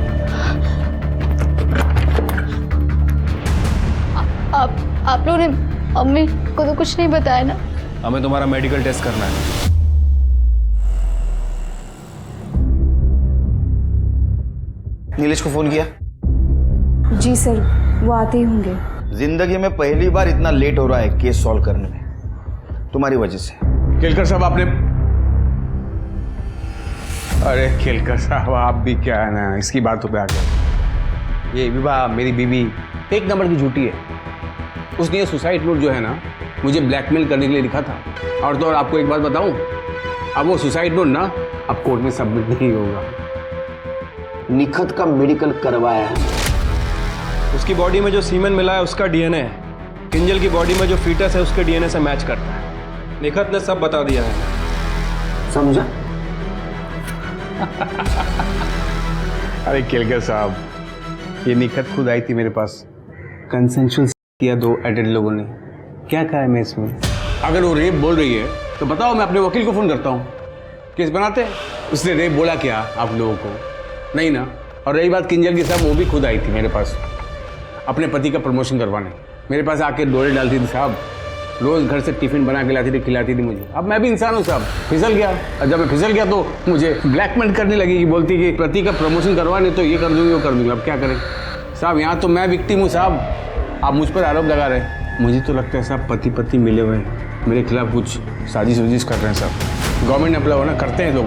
आप लोगों ने मम्मी को तो कुछ नहीं बताया ना? हमें तुम्हारा मेडिकल टेस्ट करना है। नीलेश को फोन किया? जी सर, वो आते ही होंगे। जिंदगी में पहली बार इतना लेट हो रहा है केस सॉल्व करने में, तुम्हारी वजह से। केलकर साहब आपने, अरे केलकर साहब आप भी क्या है ना, इसकी बातों पे आ गए। ये विवाह मेरी बीवी एक नंबर की झूठी है। उसने ये सुसाइड नोट जो है ना मुझे ब्लैकमेल करने के लिए लिखा था। और तो और आपको एक बात बताऊं, अब वो सुसाइड नोट ना अब कोर्ट में सबमिट नहीं होगा। निखत का मेडिकल करवाया है। उसकी बॉडी में जो सीमेन मिला है उसका डीएनए है, किंजल की बॉडी में जो फीटस है उसके डीएनए से मैच करता है। निखत ने सब बता दिया है। समझा? अरे केलकर साहब, ये निखत खुद आई थी मेरे पास, कंसेंशुअल किया 2 एडेड लोगों ने। क्या कहा है मैं इसमें? अगर वो रेप बोल रही है तो बताओ, मैं अपने वकील को फोन करता हूँ, केस बनाते हैं। उसने रेप बोला क्या आप लोगों को? नहीं ना। और रही बात किंजल की साहब, वो भी खुद आई थी मेरे पास अपने पति का प्रमोशन करवाने। मेरे पास आके डोरे डालती थी साहब, रोज घर से टिफिन बना के लाती थी, खिलाती थी मुझे। अब मैं भी इंसान हूँ साहब, फिसल गया। और जब मैं फिसल गया तो मुझे ब्लैकमेल करने लगी कि बोलती कि पति का प्रमोशन करवाने तो ये कर दूंगी वो कर दूंगी। अब क्या करें साहब, यहाँ तो मैं विक्टिम हूँ साहब, आप मुझ पर आरोप लगा रहे हैं। मुझे तो लगता है साहब पति पत्नी मिले हुए हैं, मेरे खिलाफ कुछ साजिश वजिश कर रहे हैं साहब। गवर्नमेंट ने अपना होना करते हैं लोग।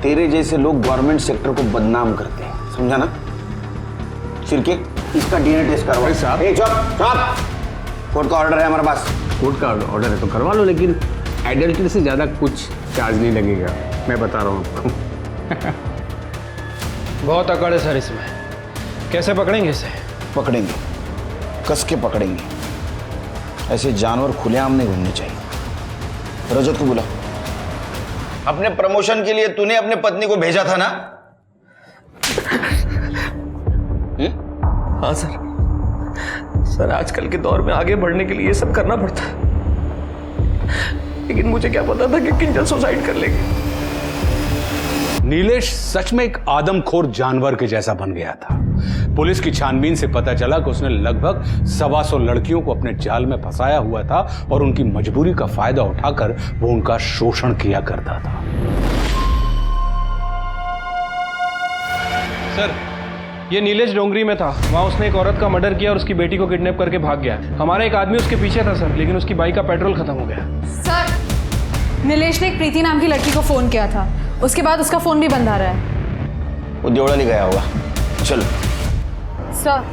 तेरे जैसे लोग गवर्नमेंट सेक्टर को बदनाम करते हैं, समझा ना? चिरके इसका डीएनए टेस्ट करवाओ साहब। कोर्ट का ऑर्डर है हमारे पास। कोर्ट का ऑर्डर है तो करवा लो, लेकिन एडल्ट्री से ज़्यादा कुछ चार्ज नहीं लगेगा, मैं बता रहा हूँ आपको। बहुत अकड़ है सर इसमें, कैसे पकड़ेंगे इसे? पकड़ेंगे, कस के पकड़ेंगे। ऐसे जानवर खुलेआम नहीं घूमने चाहिए। रजत को बुला। अपने प्रमोशन के लिए तूने अपने पत्नी को भेजा था ना? हाँ सर, आजकल के दौर में आगे बढ़ने के लिए ये सब करना पड़ता है, लेकिन मुझे क्या पता था कि किंजल सुसाइड कर लेगी। नीलेश सच में एक आदमखोर जानवर के जैसा बन गया था। पुलिस की छानबीन से पता चला कि उसने लगभग 125 लड़कियों को अपने जाल में फंसाया हुआ था और उनकी मजबूरी का फायदा उठाकर वो उनका शोषण किया करता था। सर, ये नीलेश डोंगरी में था, वहाँ उसने एक औरत का मर्डर किया और उसकी बेटी को किडनैप करके भाग गया। हमारा एक आदमी उसके पीछे था सर, लेकिन उसकी बाइक का पेट्रोल खत्म हो गया। सर, नीलेश ने एक प्रीति नाम की लड़की को फोन किया था, उसके बाद उसका फोन भी बंद आ रहा है। वो देवड़ा ले गया होगा। चलो सर,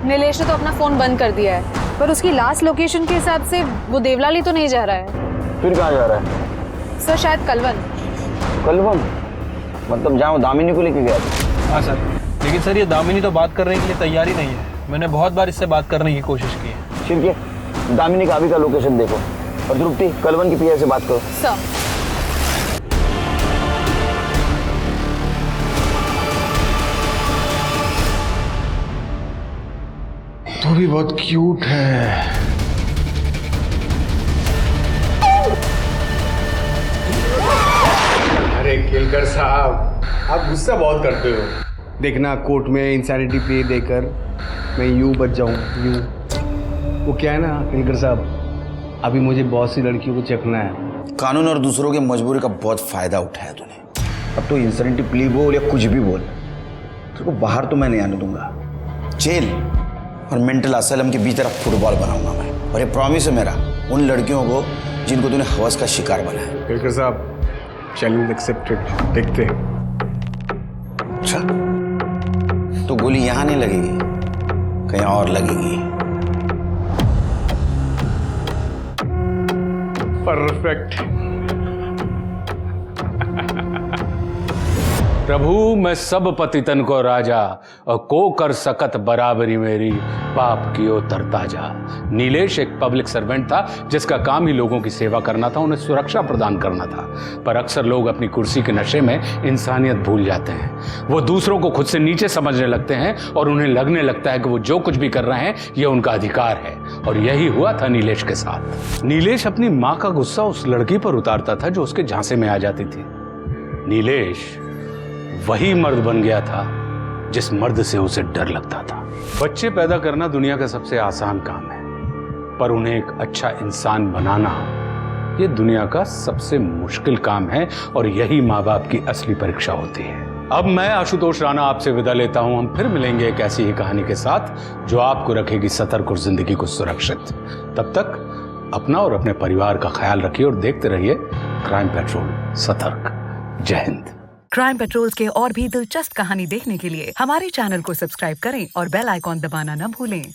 नीलेश ने तो अपना फोन बंद कर दिया है, पर उसकी लास्ट लोकेशन के हिसाब से वो देवलाली तो नहीं जा रहा है। फिर कहाँ जा रहा है? सर शायद कलवन। कलवन मतलब जहाँ वो दामिनी को लेके गया था? हाँ सर, लेकिन सर ये दामिनी तो बात करने के लिए तैयार ही नहीं है। मैंने बहुत बार इससे बात करने की कोशिश की है। ठीक है, दामिनी का अभी का लोकेशन देखो और तृप्ति कलवन की पीए से बात करो। सर तो भी बहुत क्यूट है। अरे केलकर साहब, आप गुस्सा बहुत करते हो। देखना कोर्ट में इंसैनिटी प्ले देकर मैं यूं बच जाऊं, यूं। वो क्या है ना केलकर साहब, अभी मुझे बहुत सी लड़कियों को चखना है। कानून और दूसरों की मजबूरी का बहुत फायदा उठाया तूने। अब तो इंसैनिटी प्ली बोल या कुछ भी बोल, तेरे को बाहर तो मैं नहीं आने दूंगा। जेल और मेंटल असाइलम के बीच तरफ फुटबॉल बनाऊंगा मैं। और ये प्रॉमिस है मेरा उन लड़कियों को जिनको तूने हवस का शिकार बनाया। केलकर साहब, चैलेंज एक्सेप्टेड, देखते हैं। अच्छा, तो गोली यहां नहीं लगेगी, कहीं और लगेगी। परफेक्ट। प्रभु मैं सब पतितन को राजा और को कर सकत बराबरी मेरी, पाप कियो तरता जा। नीलेश एक पब्लिक सर्वेंट था जिसका काम ही लोगों की सेवा करना था, उन्हें सुरक्षा प्रदान करना था। पर अक्सर लोग अपनी कुर्सी के नशे में इंसानियत भूल जाते हैं। वो दूसरों को खुद से नीचे समझने लगते हैं और उन्हें लगने लगता है कि वो जो कुछ भी कर रहे हैं ये उनका अधिकार है। और यही हुआ था नीलेश के साथ। नीलेश अपनी माँ का गुस्सा उस लड़की पर उतारता था जो उसके झांसे में आ जाती थी। नीलेश वही मर्द बन गया था जिस मर्द से उसे डर लगता था। बच्चे पैदा करना दुनिया का सबसे आसान काम है, पर उन्हें एक अच्छा इंसान बनाना ये दुनिया का सबसे मुश्किल काम है और यही माँ बाप की असली परीक्षा होती है। अब मैं आशुतोष राणा आपसे विदा लेता हूं। हम फिर मिलेंगे एक ऐसी ही कहानी के साथ जो आपको रखेगी सतर्क और जिंदगी को सुरक्षित। तब तक अपना और अपने परिवार का ख्याल रखिए और देखते रहिए क्राइम पेट्रोल सतर्क। जय हिंद। क्राइम पेट्रोल के और भी दिलचस्प कहानी देखने के लिए हमारे चैनल को सब्सक्राइब करें और बेल आइकॉन दबाना न भूलें।